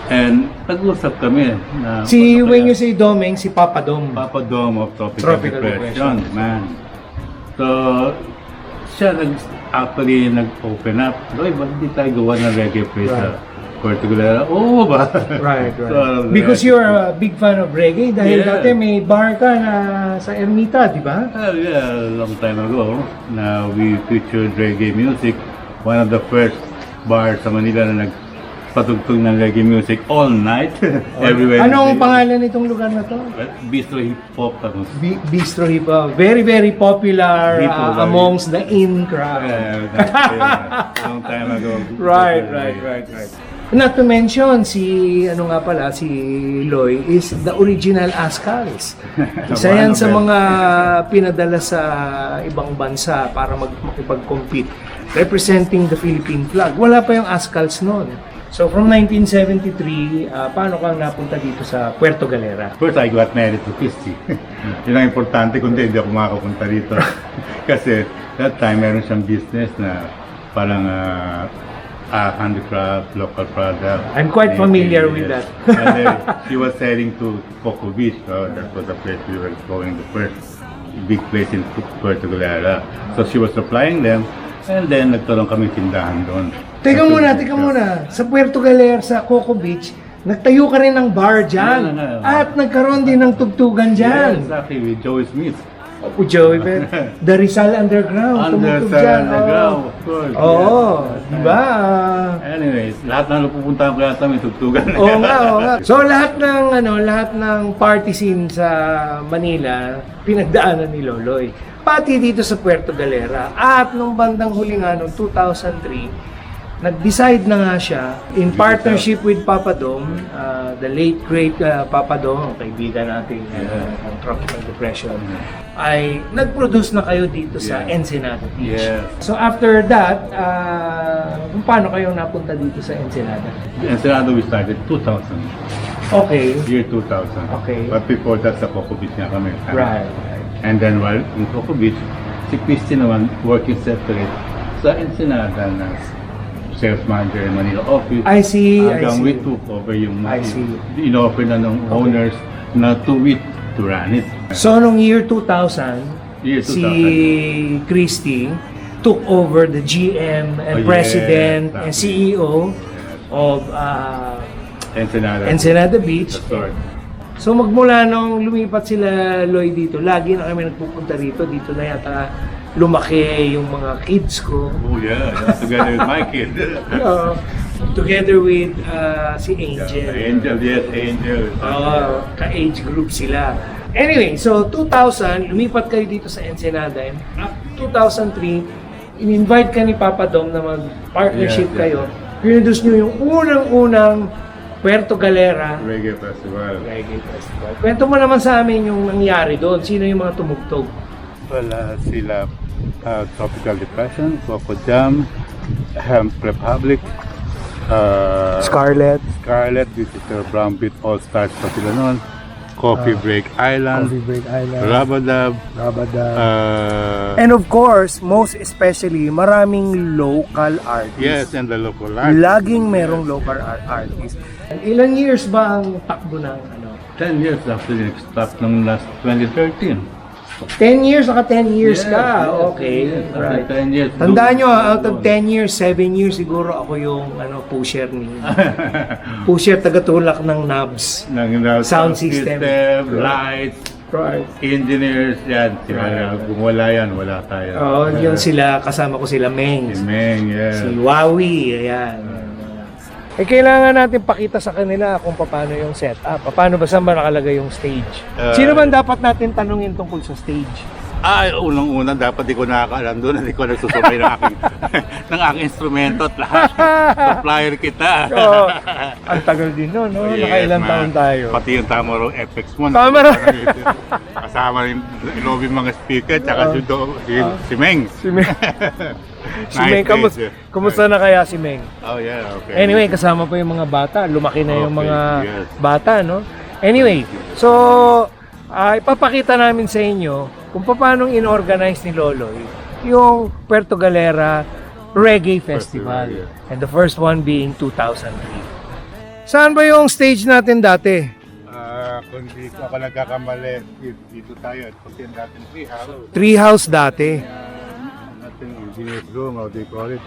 And nag-usap kami na... When you say Domeng, si Papa Dom. Papa Dom of Tropical Depression, man. So, siya actually nag-open up. Loy, ba't di tayo gawa ng reggae place sa Puerto Galera? Oo ba? Right. So, Because you're a big fan of reggae, dahil dati may bar ka na sa Ermita, di ba? Yeah, a long time ago, na we featured reggae music. One of the first bars sa Manila na nagpatugtog ng reggae music all night, everywhere. Anong pangalan nitong lugar na to? Bistro Hip Hop. Bistro Hip Hop. Very, very popular amongst the in crowd. Long time ago. Right. Not to mention, si Loy is the original Ascals. Isa yan sa mga pinadala sa ibang bansa para makipag-compete. Representing the Philippine flag. Wala pa yung Ascals noon. So from 1973, paano kang napunta dito sa Puerto Galera? First, I got married to Christy. Yun ang importante, kundi hindi ako makakapunta dito. Kasi that time, meron siyang business na parang handicraft, local product. I'm quite familiar with that. And then she was selling to Coco Beach. So that was the place we were going, the first big place in Puerto Galera. So she was supplying them, and then nagkaroon kami tindahan doon. Teka muna. Sa Puerto Galera, sa Coco Beach, nagtayo ka rin ng bar dyan. At nagkaroon din ng tugtugan dyan. Yeah, exactly, with Joey Smith. Joey, the Rizal Underground. Tumutug dyan. Underground, of course. Diba? Anyways, lahat ng pupuntahan ko yata may tugtugan. Oo nga. So lahat ng party scene sa Manila, pinagdaanan ni Loloy. Pati dito sa Puerto Galera. At nung bandang huli nga, noong 2003, nag-decide na nga siya in partnership with Papa Dom, the late great Papa Dom, ang kaibigan natin ng Tropical Depression, ay nag-produce na kayo dito sa Ensenada Beach. So after that, kung paano kayo napunta dito sa Ensenada? Ensenada we started 2000. Okay. Year 2000. Okay. But before that, sa Coco Beach nga kami. Right. And then while in Coco Beach, si Christy naman working separate sa Ensenada na sales manager in Manila office. I see. Hanggang we took over yung in-offer na ng owners na to run it. So, nung year 2000, si Christy took over the GM and president and CEO of Ensenada Beach. So, magmula nung lumipat sila Loy dito, lagi na kami nagpupunta dito. Dito na yata lumaki yung mga kids ko. Oh yeah, together with my kid. Together with si Angel. Angel. Ka-age group sila. Anyway, so 2000, lumipat kayo dito sa Ensenada. And up 2003, in-invite ka ni Papa Dom na mag-partnership kayo. Pinroduce nyo yung unang-unang Puerto Galera Reggae Festival. Kwento mo naman sa amin yung nangyari doon. Sino yung mga tumugtog? Wala sila Tropical Depression, Coco Jam, Hemp Republic, Scarlet, Visitor Brown Beat All Stars pa sila noon. Coffee Break Island, Coffee Break Island, Rabadab, and of course, most especially, maraming local artists. yes, and the local art. Laging merong local artists. Ilang years ba ang takbo ng ano? 10 years after the stop ng last 2013. 10 years, naka 10 years Yes, ka. yes, Okay. yes, after Right. 10 years. Tandaan nyo, out of 10 years, 7 years, siguro ako yung pusher ni... pusher, tagatulak ng knobs. Sound system. Lights, Right. engineers, yan. Kung wala yan, wala tayo. Oo, yun sila, kasama ko sila Meng. Si Meng, yeah. Si Wawi, ayan. Kailangan natin pakita sa kanila kung paano yung setup. Paano ba saan ba nakalagay yung stage? Sino ba dapat natin tanungin tungkol sa stage? Unang-una, dapat di ko nakakaalam doon. Hindi ko nagsusumay ng aking, ng aking instrumento at lahat. Supplier kita. So, ang tagal din no? Yes, Nakailang man. taon tayo. Pati yung Tamaro FX mo. Tamaro. Kasama rin lobby mga speaker, tsaka si Meng. Si Meng. Si Meng, kamusta na kaya si Meng? Oh yeah, okay. Anyway, kasama pa yung mga bata. Lumaki na yung Okay, mga yes. bata, no? Anyway, so, ipapakita namin sa inyo kung paano inorganize ni Loloy yung Puerto Galera Reggae Festival. Festival, And the first one being 2003. Saan ba yung stage natin dati? Kung di ako nagkakamali, dito tayo. Kasi natin Treehouse dati. natin engineer's room, how do you call it?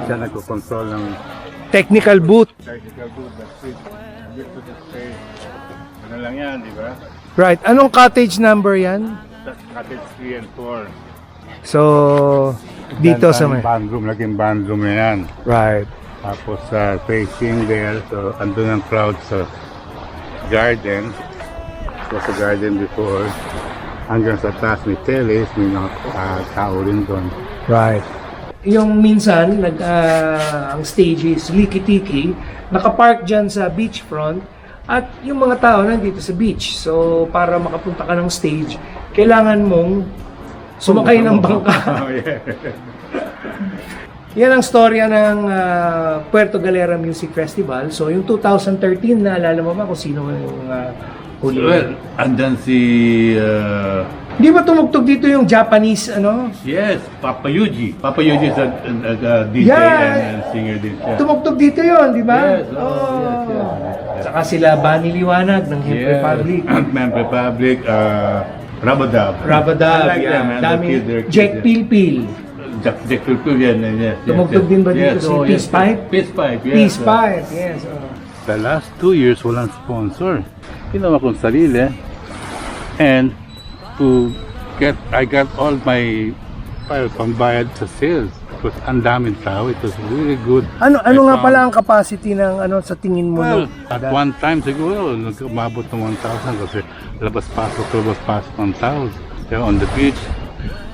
Siya nagko-control ng Technical booth. technical booth. That's it. Dito to stay. Ano lang yan, di ba? Right. Anong cottage number yan? That's cottage 3 and 4. So, dito sa may... bandroom, naging bandroom na yan. Right. Tapos facing there, so andun ang crowd sa garden. So sa garden before, hanggang sa taas may teles, may mga tao rin doon. Right. Yung minsan, ang stage is Likitiki, nakapark dyan sa beachfront, at yung mga tao nandito sa beach. So, para makapunta ka ng stage, kailangan mong sumakay ng bangka. Oh, yeah. Yan ang storya ng Puerto Galera Music Festival. So, yung 2013, naalala mo ba kung sino yung huli? Well, andyan si... Di ba tumugtog dito yung Japanese, ano? yes, Papa Yuji. Papa Yuji is a DJ Yeah. and singer din siya. Tumugtog dito yon, di ba? Yes, yes. Saka sila Bani Liwanag ng Hemp Republic. Hemp Republic, Rabadab. Rabadab, I like yeah. them, man. Dami. They're kids, Jack yeah. Pilpil. Jack Pilpil, yan. Yes, Tumugtog din ba dito si Peace Pipe? Peace Pipe, yes. Peace Pipe, yes. The last 2 years, walang sponsor. Ginawa kong sarili. And I got all my pambayad sa sales. Because ang daming tao. It was really good. Ano nga pala ang capacity ng sa tingin mo? Well, at one time siguro, umabot ng 1,000 kasi labas-pasok ng tao. Kaya on the beach,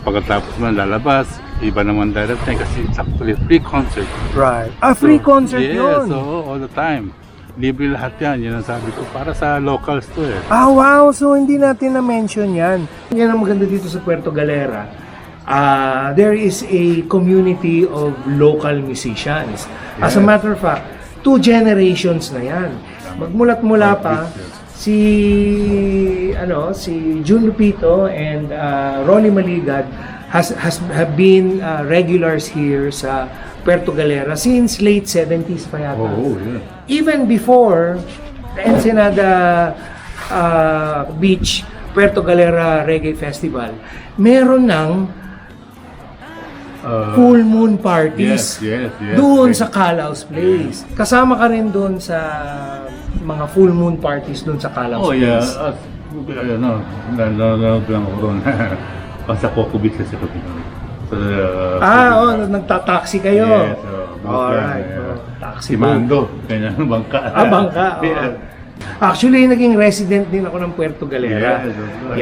pagkatapos man lalabas, iba naman direct time kasi it's actually free concert. Right. Free concert yun. Yes, all the time. Libre lahat yan. Yan ang sabi ko. Para sa locals to eh. Wow. So, hindi natin na-mention yan. Yan ang maganda dito sa Puerto Galera. There is a community of local musicians. As a matter of fact, 2 generations na yan. Magmulat-mula pa, si Jun Lupito and Ronnie Maligad have been regulars here sa Puerto Galera since late 70s pa yata. Oh, yeah. Even before the Ensenada Beach Puerto Galera Reggae Festival, meron ng full moon parties Yes. doon sa Calaos Place. Kasama ka rin doon sa mga full moon parties doon sa Calaos Oh, yeah. Place. Nanonood lang ako doon. Sa Coco Beach kasi ko pinanood. Nagtataxi kayo. Yes, Alright. Taxi si Mando, kanya ng bangka. Bangka. Yeah. Actually, naging resident din ako ng Puerto Galera. Yes, of course.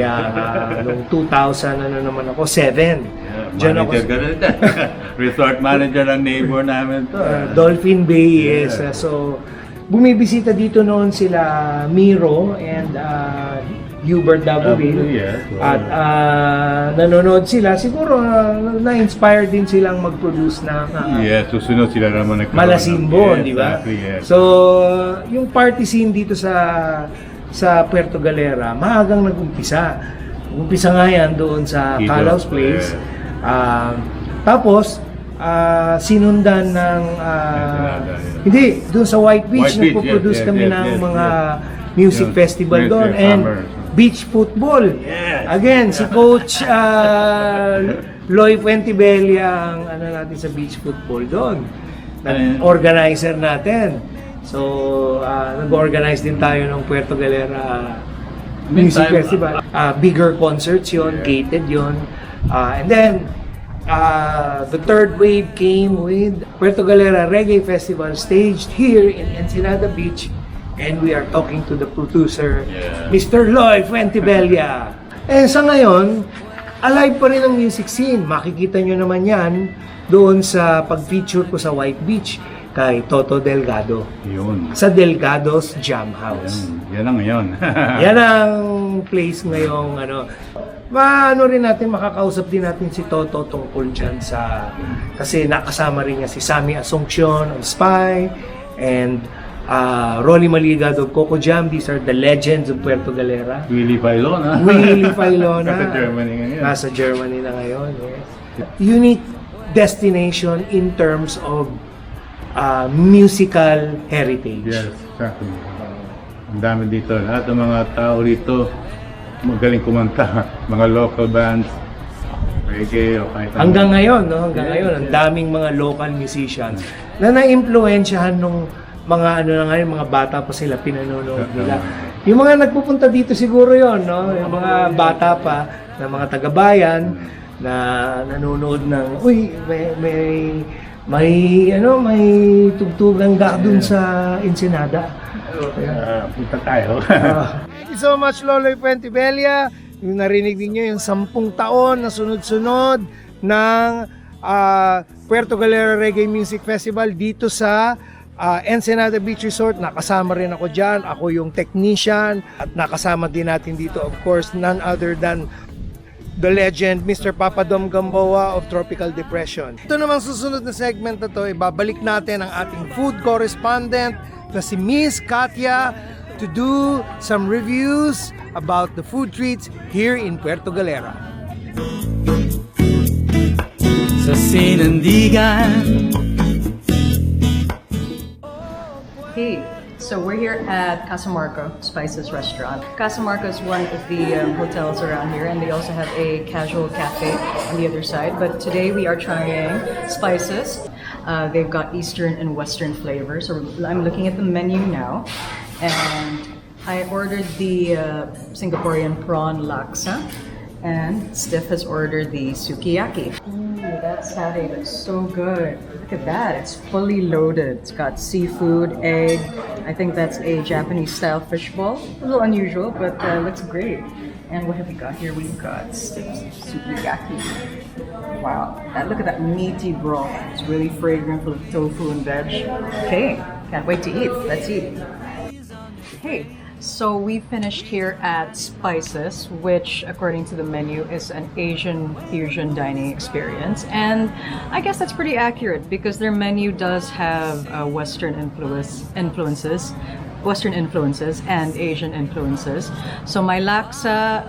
Noong 2000, naman ako, 7. Diyan ako, Manager ka rin. Resort manager ng neighbor namin to. Dolphin Bay, yes. So, bumibisita dito noon sila Miro and Hubert Daboville. Yes. At nanonood sila. Siguro na-inspire din silang mag-produce ng Yes, susunod sila naman nagkaroon. Malasimbo, Yes, di ba? exactly, yes. So, yung party scene dito sa sa Puerto Galera, maagang nag-umpisa. Umpisa nga yan doon sa Dito. Calau's Place. Tapos, sinundan ng... hindi, doon sa White Beach, White Beach, nagpo-produce yes, kami yes, ng yes, mga yes. music Yes, festival yes, doon. yes, And summer. beach football. Yes. Again, si Coach Loy Fuentebella ang ano natin sa beach football doon. Organizer natin. So, nag-organize din tayo ng Puerto Galera Music Meantime, Festival. Bigger concerts yon, gated yon. And then, the third wave came with Puerto Galera Reggae Festival staged here in Ensenada Beach. And we are talking to the producer, Mr. Loy Fuentebella. And sa ngayon, alive pa rin ang music scene. Makikita nyo naman yan doon sa pag-feature ko sa White Beach kay Toto Delgado. Yun. Sa Delgado's Jam House. Yan ang ngayon. Yan ang place ngayong ano. Maano rin natin, makakausap din natin si Toto tungkol dyan sa... Kasi nakasama rin niya si Sammy Asuncion of Spy and Rolly Maligado of Coco Jam. These are the legends of Puerto Galera. Willie Pailona. Willie Pailona. Nasa Germany ngayon. Nasa Germany na ngayon. Yes. Unique destination in terms of musical heritage. Yes, exactly. Ang dami dito. Lahat ng mga tao dito magaling kumanta. Mga local bands, reggae, o kahit Hanggang ngayon, no? Hanggang ngayon, ang daming mga local musicians na na-impluensyahan nung mga ano na ngayon, mga bata pa sila, pinanonood nila. Yung mga nagpupunta dito siguro yon, no? Yung mga bata pa na mga taga-bayan na nanonood ng, uy, may tugtugan ga dun sa Ensenada. punta tayo. Thank you so much, Loloy Fuentebella. Yung narinig niyo yung 10 taon na sunod-sunod ng Puerto Galera Reggae Music Festival dito sa Ensenada Beach Resort. Nakasama rin ako dyan. Ako yung technician. At nakasama din natin dito, of course, none other than the legend, Mr. Papadom Gamboa of Tropical Depression. Ito namang susunod na segment na to, ibabalik natin ang ating food correspondent na si Miss Katia to do some reviews about the food treats here in Puerto Galera. Sa sinandigan. Hey, so we're here at Casa Marco Spices Restaurant. Casa Marco is one of the hotels around here, and they also have a casual cafe on the other side. But today we are trying Spices. They've got Eastern and Western flavors. So I'm looking at the menu now, and I ordered the Singaporean prawn laksa, and Steph has ordered the sukiyaki. Ooh, that satay looks so good. Look at that, it's fully loaded. It's got seafood, egg. I think that's a Japanese style fishbowl. A little unusual, but looks great. And what have we got here? We've got Steph's sukiyaki. Wow, look at that meaty broth. It's really fragrant, full of tofu and veg. Okay, can't wait to eat. Let's eat. Hey. So we finished here at Spices, which according to the menu is an Asian fusion dining experience. And I guess that's pretty accurate because their menu does have Western influences and Asian influences. So my laksa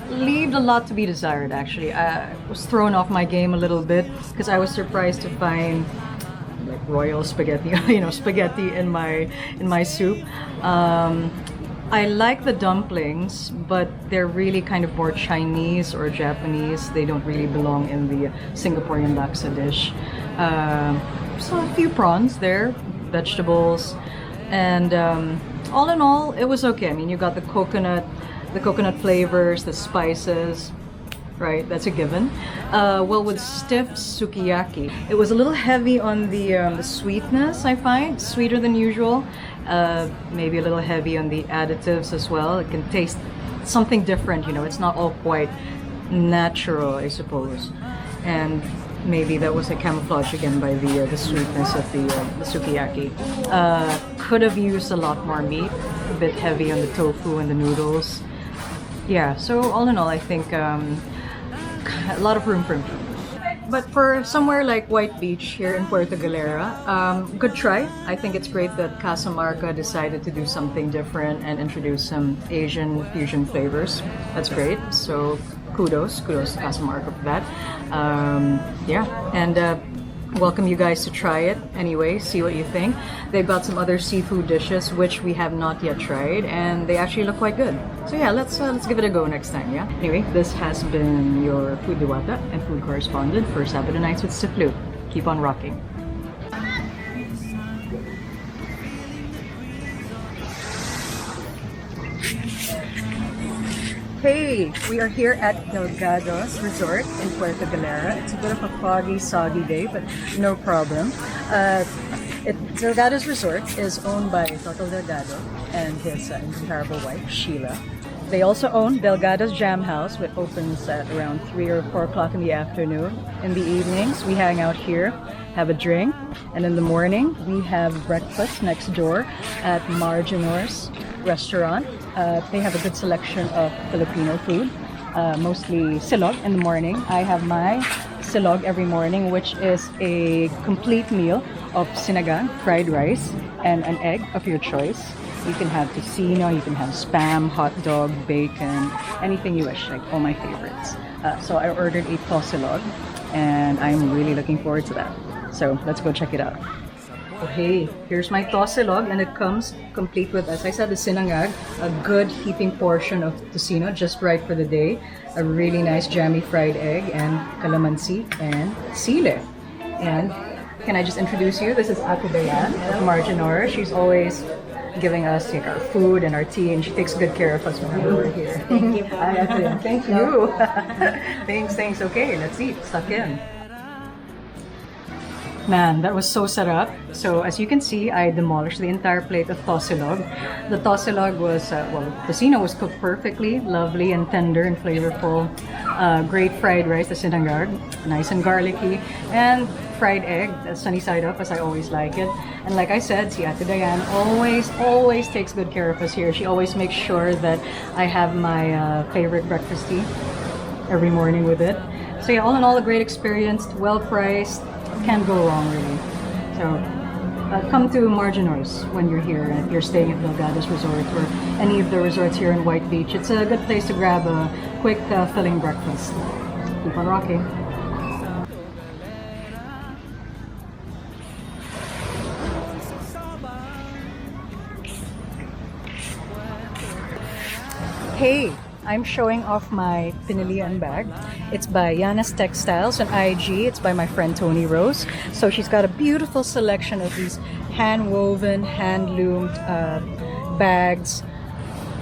leaved a lot to be desired actually. I was thrown off my game a little bit because I was surprised to find like royal spaghetti, spaghetti in my soup. I like the dumplings, but they're really kind of more Chinese or Japanese. They don't really belong in the Singaporean laksa dish. So a few prawns there, vegetables, and all in all, it was okay. I mean, you got the coconut flavors, the spices. Right, that's a given. Well, with Steph's sukiyaki, it was a little heavy on the sweetness, I find, sweeter than usual. Maybe a little heavy on the additives as well. It can taste something different, it's not all quite natural, I suppose. And maybe that was a camouflage again by the sweetness of the sukiyaki. Could have used a lot more meat, a bit heavy on the tofu and the noodles. Yeah, so all in all, I think a lot of room for improvement. But for somewhere like White Beach here in Puerto Galera, good try. I think it's great that Casamarca decided to do something different and introduce some Asian fusion flavors. That's great. So kudos to Casamarca for that. Yeah, and welcome you guys to try it anyway, see what you think. They've got some other seafood dishes which we have not yet tried, and they actually look quite good. So yeah, let's give it a go next time, yeah? Anyway, this has been your food diwata and food correspondent for Sabado Nights with Siflu. Keep on rocking. Hey, we are here at Delgado's Resort in Puerto Galera. It's a bit of a foggy, soggy day, but no problem. Delgado's Resort is owned by Toto Delgado and his incomparable wife, Sheila. They also own Delgado's Jam House, which opens at around 3 or 4 o'clock in the afternoon. In the evenings, we hang out here, have a drink, and in the morning, we have breakfast next door at Marginor's restaurant. They have a good selection of Filipino food, mostly silog in the morning. I have my silog every morning, which is a complete meal of sinigang, fried rice, and an egg of your choice. You can have tocino, you can have spam, hot dog, bacon, anything you wish, like all my favorites. So I ordered a tosilog, and I'm really looking forward to that. So let's go check it out. Okay, here's my tosilog, and it comes complete with, as I said, the sinangag, a good heaping portion of tocino, just right for the day, a really nice jammy fried egg, and calamansi and sile. And can I just introduce you? This is Ate Dayan of Marginor. She's always giving us like, our food and our tea, and she takes good care of us whenever we're here. Thank you. Thank you. Thanks. Okay, let's eat. Stuck in. Man, that was so sarap. So as you can see, I demolished the entire plate of tosilog. The tosilog was, tocino was cooked perfectly, lovely and tender and flavorful. Great fried rice, the sinangag, nice and garlicky, and fried egg, sunny side up as I always like it. And like I said, si Ate Dayan always takes good care of us here. She always makes sure that I have my favorite breakfast tea every morning with it. So yeah, all in all, a great experience, well priced. Can't go wrong really. So come to Marginor's when you're here, and if you're staying at Delgado's Resort or any of the resorts here in White Beach. It's a good place to grab a quick filling breakfast. Keep on rocking. Hey, I'm showing off my Pinilian bag. It's by Yana's Textiles on IG. It's by my friend Tony Rose. So she's got a beautiful selection of these hand-woven, hand-loomed bags,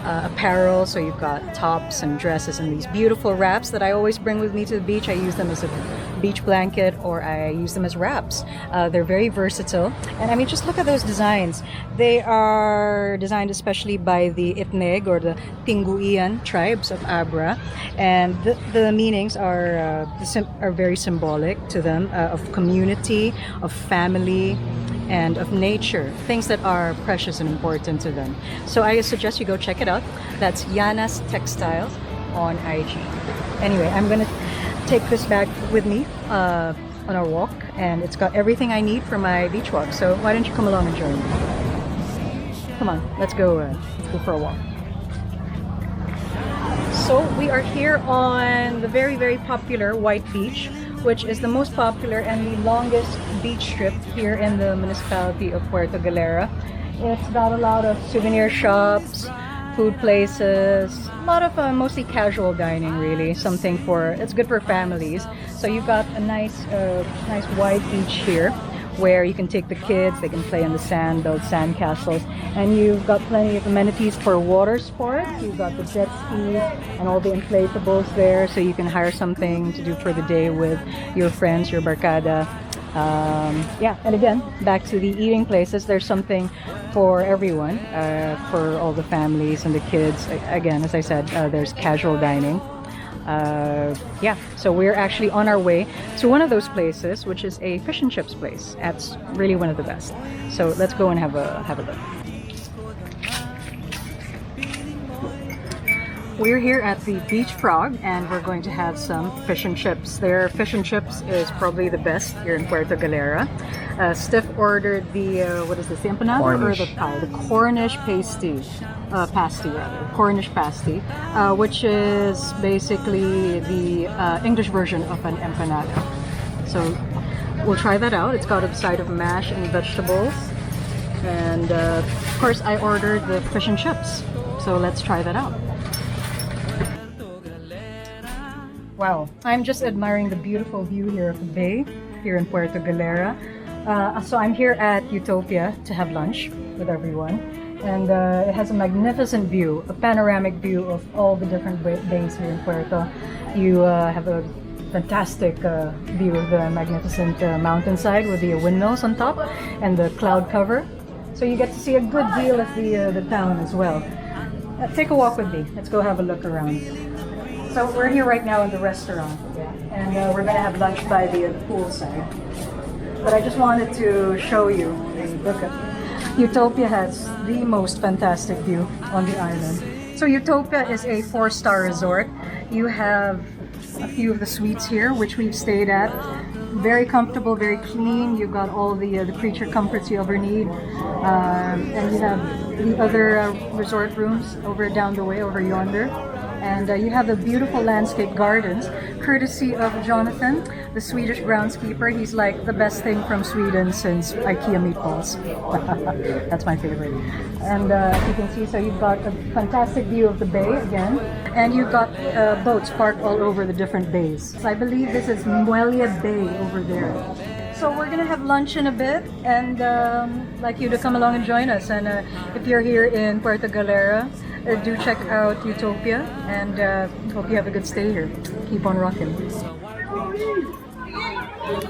apparel. So you've got tops and dresses and these beautiful wraps that I always bring with me to the beach. I use them as a beach blanket, or I use them as wraps. They're very versatile. And I mean, just look at those designs. They are designed especially by the Itneg or the Tinguian tribes of Abra. And the meanings are very symbolic to them, of community, of family, and of nature, things that are precious and important to them. So I suggest you go check it out. That's Yana's Textiles on IG. Anyway, I'm gonna take this bag with me on our walk, and it's got everything I need for my beach walk. So why don't you come along and join me? Come on, let's go for a walk. So we are here on the very popular White Beach, which is the most popular and the longest beach strip here in the municipality of Puerto Galera. It's got a lot of souvenir shops, food places, a lot of mostly casual dining really, it's good for families. So you've got a nice wide beach here where you can take the kids, they can play in the sand, build sand castles, and you've got plenty of amenities for water sports. You've got the jet skis and all the inflatables there, so you can hire something to do for the day with your friends, your barkada. Yeah, and again, back to the eating places, there's something for everyone, for all the families and the kids. Again, as I said, there's casual dining. Yeah, so we're actually on our way to one of those places, which is a fish and chips place. That's really one of the best. So let's go and have a look. We're here at the Beach Frog and we're going to have some fish and chips. Their fish and chips is probably the best here in Puerto Galera. Steph ordered the, what is this, the empanada Cornish. or the pie? The Cornish pasty. Cornish pasty, which is basically the English version of an empanada. So we'll try that out. It's got a side of mash and vegetables. And of course I ordered the fish and chips. So let's try that out. Wow, I'm just admiring the beautiful view here of the bay here in Puerto Galera. So I'm here at Utopia to have lunch with everyone. And it has a magnificent view, a panoramic view of all the different bays here in Puerto. You have a fantastic view of the magnificent mountainside with the windmills on top and the cloud cover. So you get to see a good deal of the town as well. Take a walk with me. Let's go have a look around. So we're here right now in the restaurant, and we're gonna have lunch by the poolside. But I just wanted to show you, look at Utopia has the most fantastic view on the island. So Utopia is a 4-star resort. You have a few of the suites here, which we've stayed at. Very comfortable, very clean. You've got all the creature comforts you ever need. And you have the other resort rooms over down the way, over yonder. And you have the beautiful landscape gardens, courtesy of Jonathan, the Swedish groundskeeper. He's like the best thing from Sweden since IKEA meatballs. That's my favorite. And as you can see, so you've got a fantastic view of the bay again. And you've got boats parked all over the different bays. So I believe this is Muelia Bay over there. So we're gonna have lunch in a bit, and like you to come along and join us. And if you're here in Puerto Galera, do check out Utopia, and hope you have a good stay here. Keep on rocking.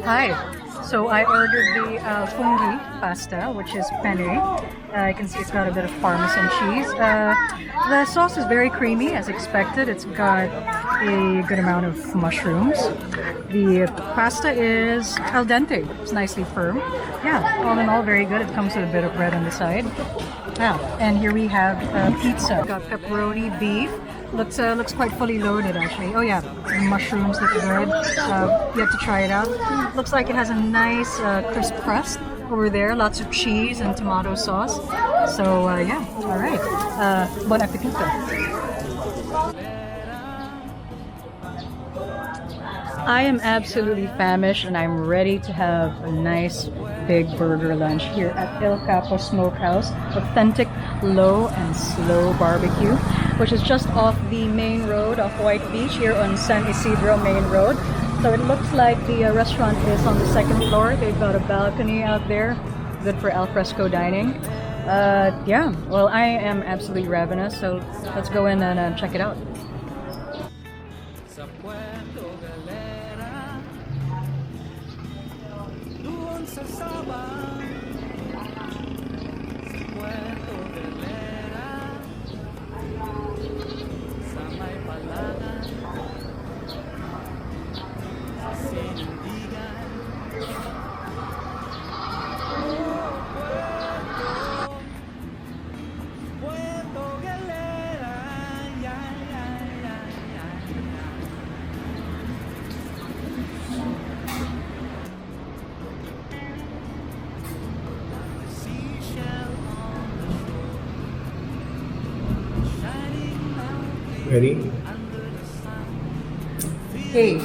Hi. So I ordered the fungi pasta, which is penne. You can see it's got a bit of parmesan cheese. The sauce is very creamy, as expected. It's got a good amount of mushrooms. The pasta is al dente. It's nicely firm. Yeah, all in all, very good. It comes with a bit of bread on the side. Yeah, and here we have pizza. Got pepperoni, beef. Looks quite fully loaded actually. Oh yeah, the mushrooms look good. You have to try it out. Looks like it has a nice crisp crust over there. Lots of cheese and tomato sauce. So yeah, all right. Bon appetito. I am absolutely famished and I'm ready to have a nice big burger lunch here at El Capo Smokehouse. Authentic low and slow barbecue, which is just off the main road of White Beach here on San Isidro Main Road. So it looks like the restaurant is on the 2nd floor. They've got a balcony out there, good for al fresco dining. Yeah, well, I am absolutely ravenous, so let's go in and check it out. Ready? Hey,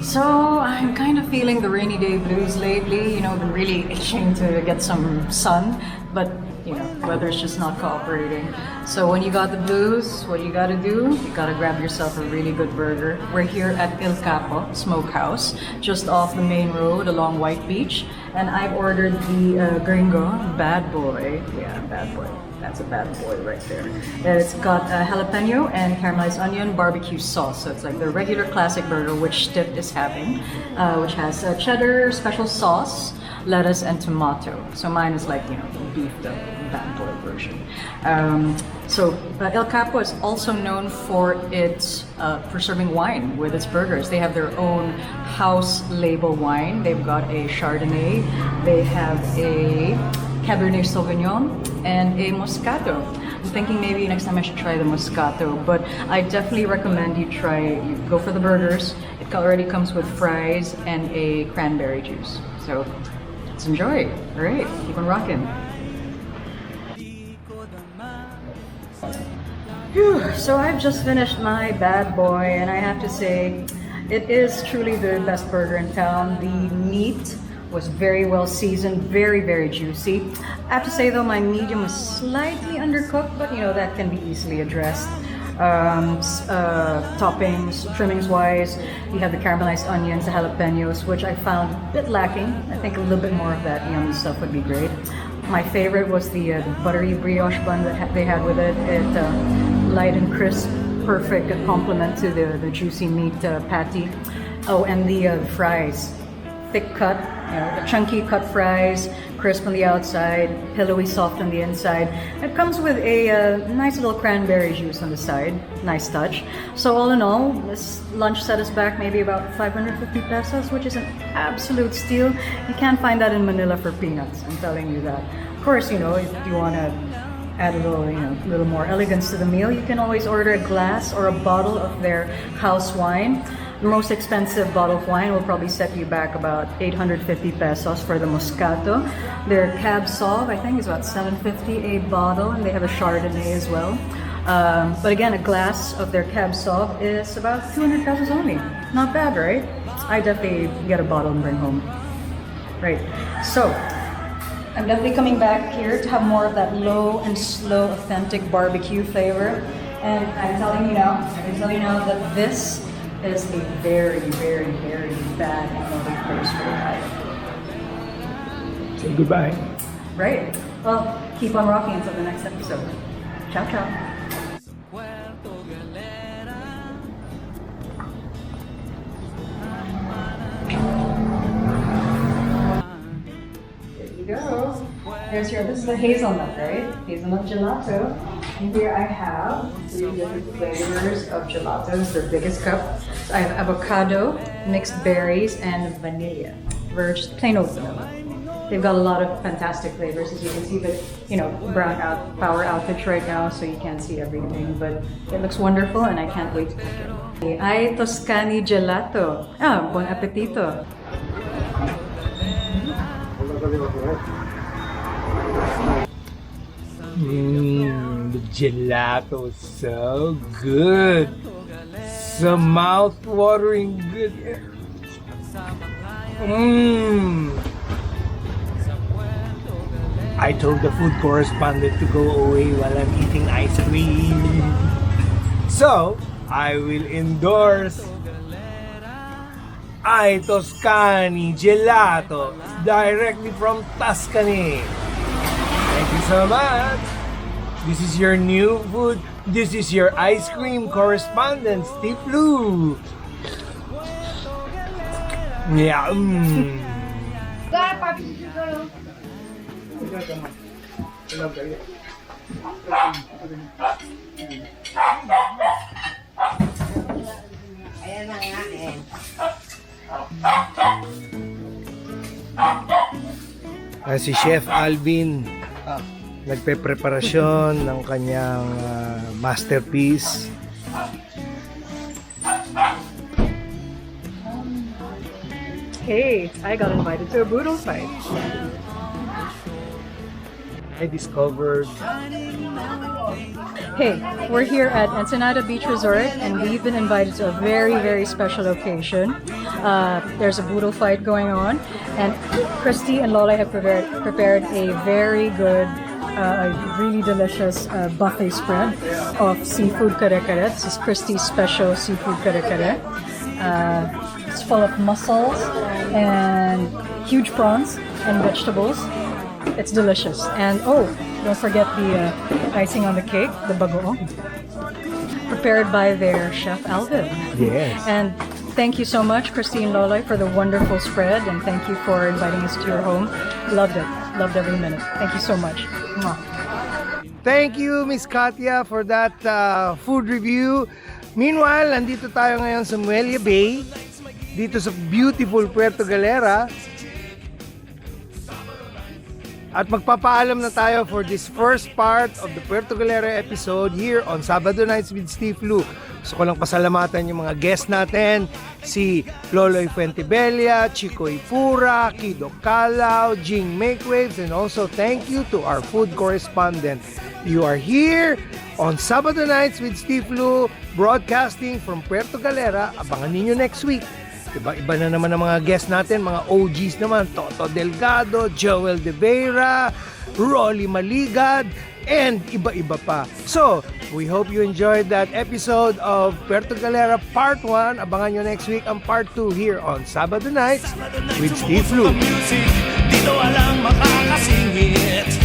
so I'm kind of feeling the rainy day blues lately. You know, been really itching to get some sun, but you know, weather's just not cooperating. So when you got the blues, what you gotta do? You gotta grab yourself a really good burger. We're here at El Capo Smokehouse, just off the main road along White Beach, and I've ordered the Gringo Bad Boy. Yeah, Bad Boy. That's a bad boy right there. And it's got jalapeno and caramelized onion barbecue sauce. So it's like the regular classic burger, which Stiff is having, which has cheddar, special sauce, lettuce, and tomato. So mine is like, you know, beef, the bad boy version. So El Capo is also known for its for serving wine with its burgers. They have their own house label wine. They've got a Chardonnay. They have a Cabernet Sauvignon, and a Moscato. I'm thinking maybe next time I should try the Moscato, but I definitely recommend you go for the burgers. It already comes with fries and a cranberry juice. So let's enjoy. All right, keep on rocking. Whew, so I've just finished my bad boy, and I have to say, it is truly the best burger in town. The meat was very well seasoned, very, very juicy. I have to say though, my medium was slightly undercooked, but you know, that can be easily addressed. Toppings, trimmings wise, you have the caramelized onions, the jalapenos, which I found a bit lacking. I think a little bit more of that yummy stuff would be great. My favorite was the buttery brioche bun that they had with it. Light and crisp, perfect complement to the juicy meat patty. Oh, and the fries, thick cut, you know, the chunky cut fries, crisp on the outside, pillowy soft on the inside. It comes with a nice little cranberry juice on the side, nice touch. So all in all, this lunch set us back maybe about 550 pesos, which is an absolute steal. You can't find that in Manila for peanuts, I'm telling you that. Of course, you know, if you want to add a little, you know, a little more elegance to the meal, you can always order a glass or a bottle of their house wine. The most expensive bottle of wine will probably set you back about 850 pesos for the Moscato. Their Cab Sauv, I think, is about 750 a bottle, and they have a Chardonnay as well. But again, a glass of their Cab Sauv is about 200 pesos only. Not bad, right? I definitely get a bottle and bring home. Right. So, I'm definitely coming back here to have more of that low and slow, authentic barbecue flavor. And I can tell you now that this is a very, very, very bad another place for that. Say goodbye. Right. Well, keep on rocking until the next episode. Ciao, ciao. Go. This is the hazelnut, right? Hazelnut gelato. And here I have 3 different flavors of gelatos, the biggest cup. So I have avocado, mixed berries, and vanilla. Verged plain oat vanilla. They've got a lot of fantastic flavors, as you can see, but you know, power outage right now, so you can't see everything, but it looks wonderful and I can't wait to cook it. Ay Toscani gelato. Buon appetito. The gelato is so good. So mouth-watering good. I told the food correspondent to go away while I'm eating ice cream. So, I will endorse Ay Toscani Gelato directly from Tuscany. Thank you so much. This is your new food. This is your ice cream correspondent, Steve Lou. Yeah. Si Chef Alvin nagpe-preparasyon ng kanyang masterpiece. Hey, I got invited to a boodle fight. I discovered. Hey, we're here at Ensenada Beach Resort and we've been invited to a very, very special occasion. There's a boodle fight going on and Christy and Lola have prepared a very good, really delicious buffet spread of seafood kare-kare. This is Christy's special seafood kare-kare. It's full of mussels and huge prawns and vegetables. It's delicious. And oh, don't forget the icing on the cake, the bagoong. Prepared by their chef Alvin. Yes. And thank you so much, Christine Loloy, for the wonderful spread. And thank you for inviting us to your home. Loved it. Loved every minute. Thank you so much. Mwah. Thank you, Miss Katia, for that food review. Meanwhile, nandito tayo ngayon sa Muelle Bay, dito sa beautiful Puerto Galera. At magpapaalam na tayo for this first part of the Puerto Galera episode here on Sabado Nights with Steve Lu. Gusto ko lang pasalamatan yung mga guests natin, si Loloy Fuentebella, Chico Ipura, Kido Calao, Jing Makewaves, and also thank you to our food correspondent. You are here on Sabado Nights with Steve Lu, broadcasting from Puerto Galera. Abangan ninyo next week. Iba na naman ang mga guests natin, mga OGs naman, Toto Delgado, Joel De Vera, Rolly Maligad, and iba-iba pa. So, we hope you enjoyed that episode of Puerto Galera Part 1. Abangan nyo next week ang Part 2 here on Sabado Nights with Steve Lu. Dito walang makakasingit.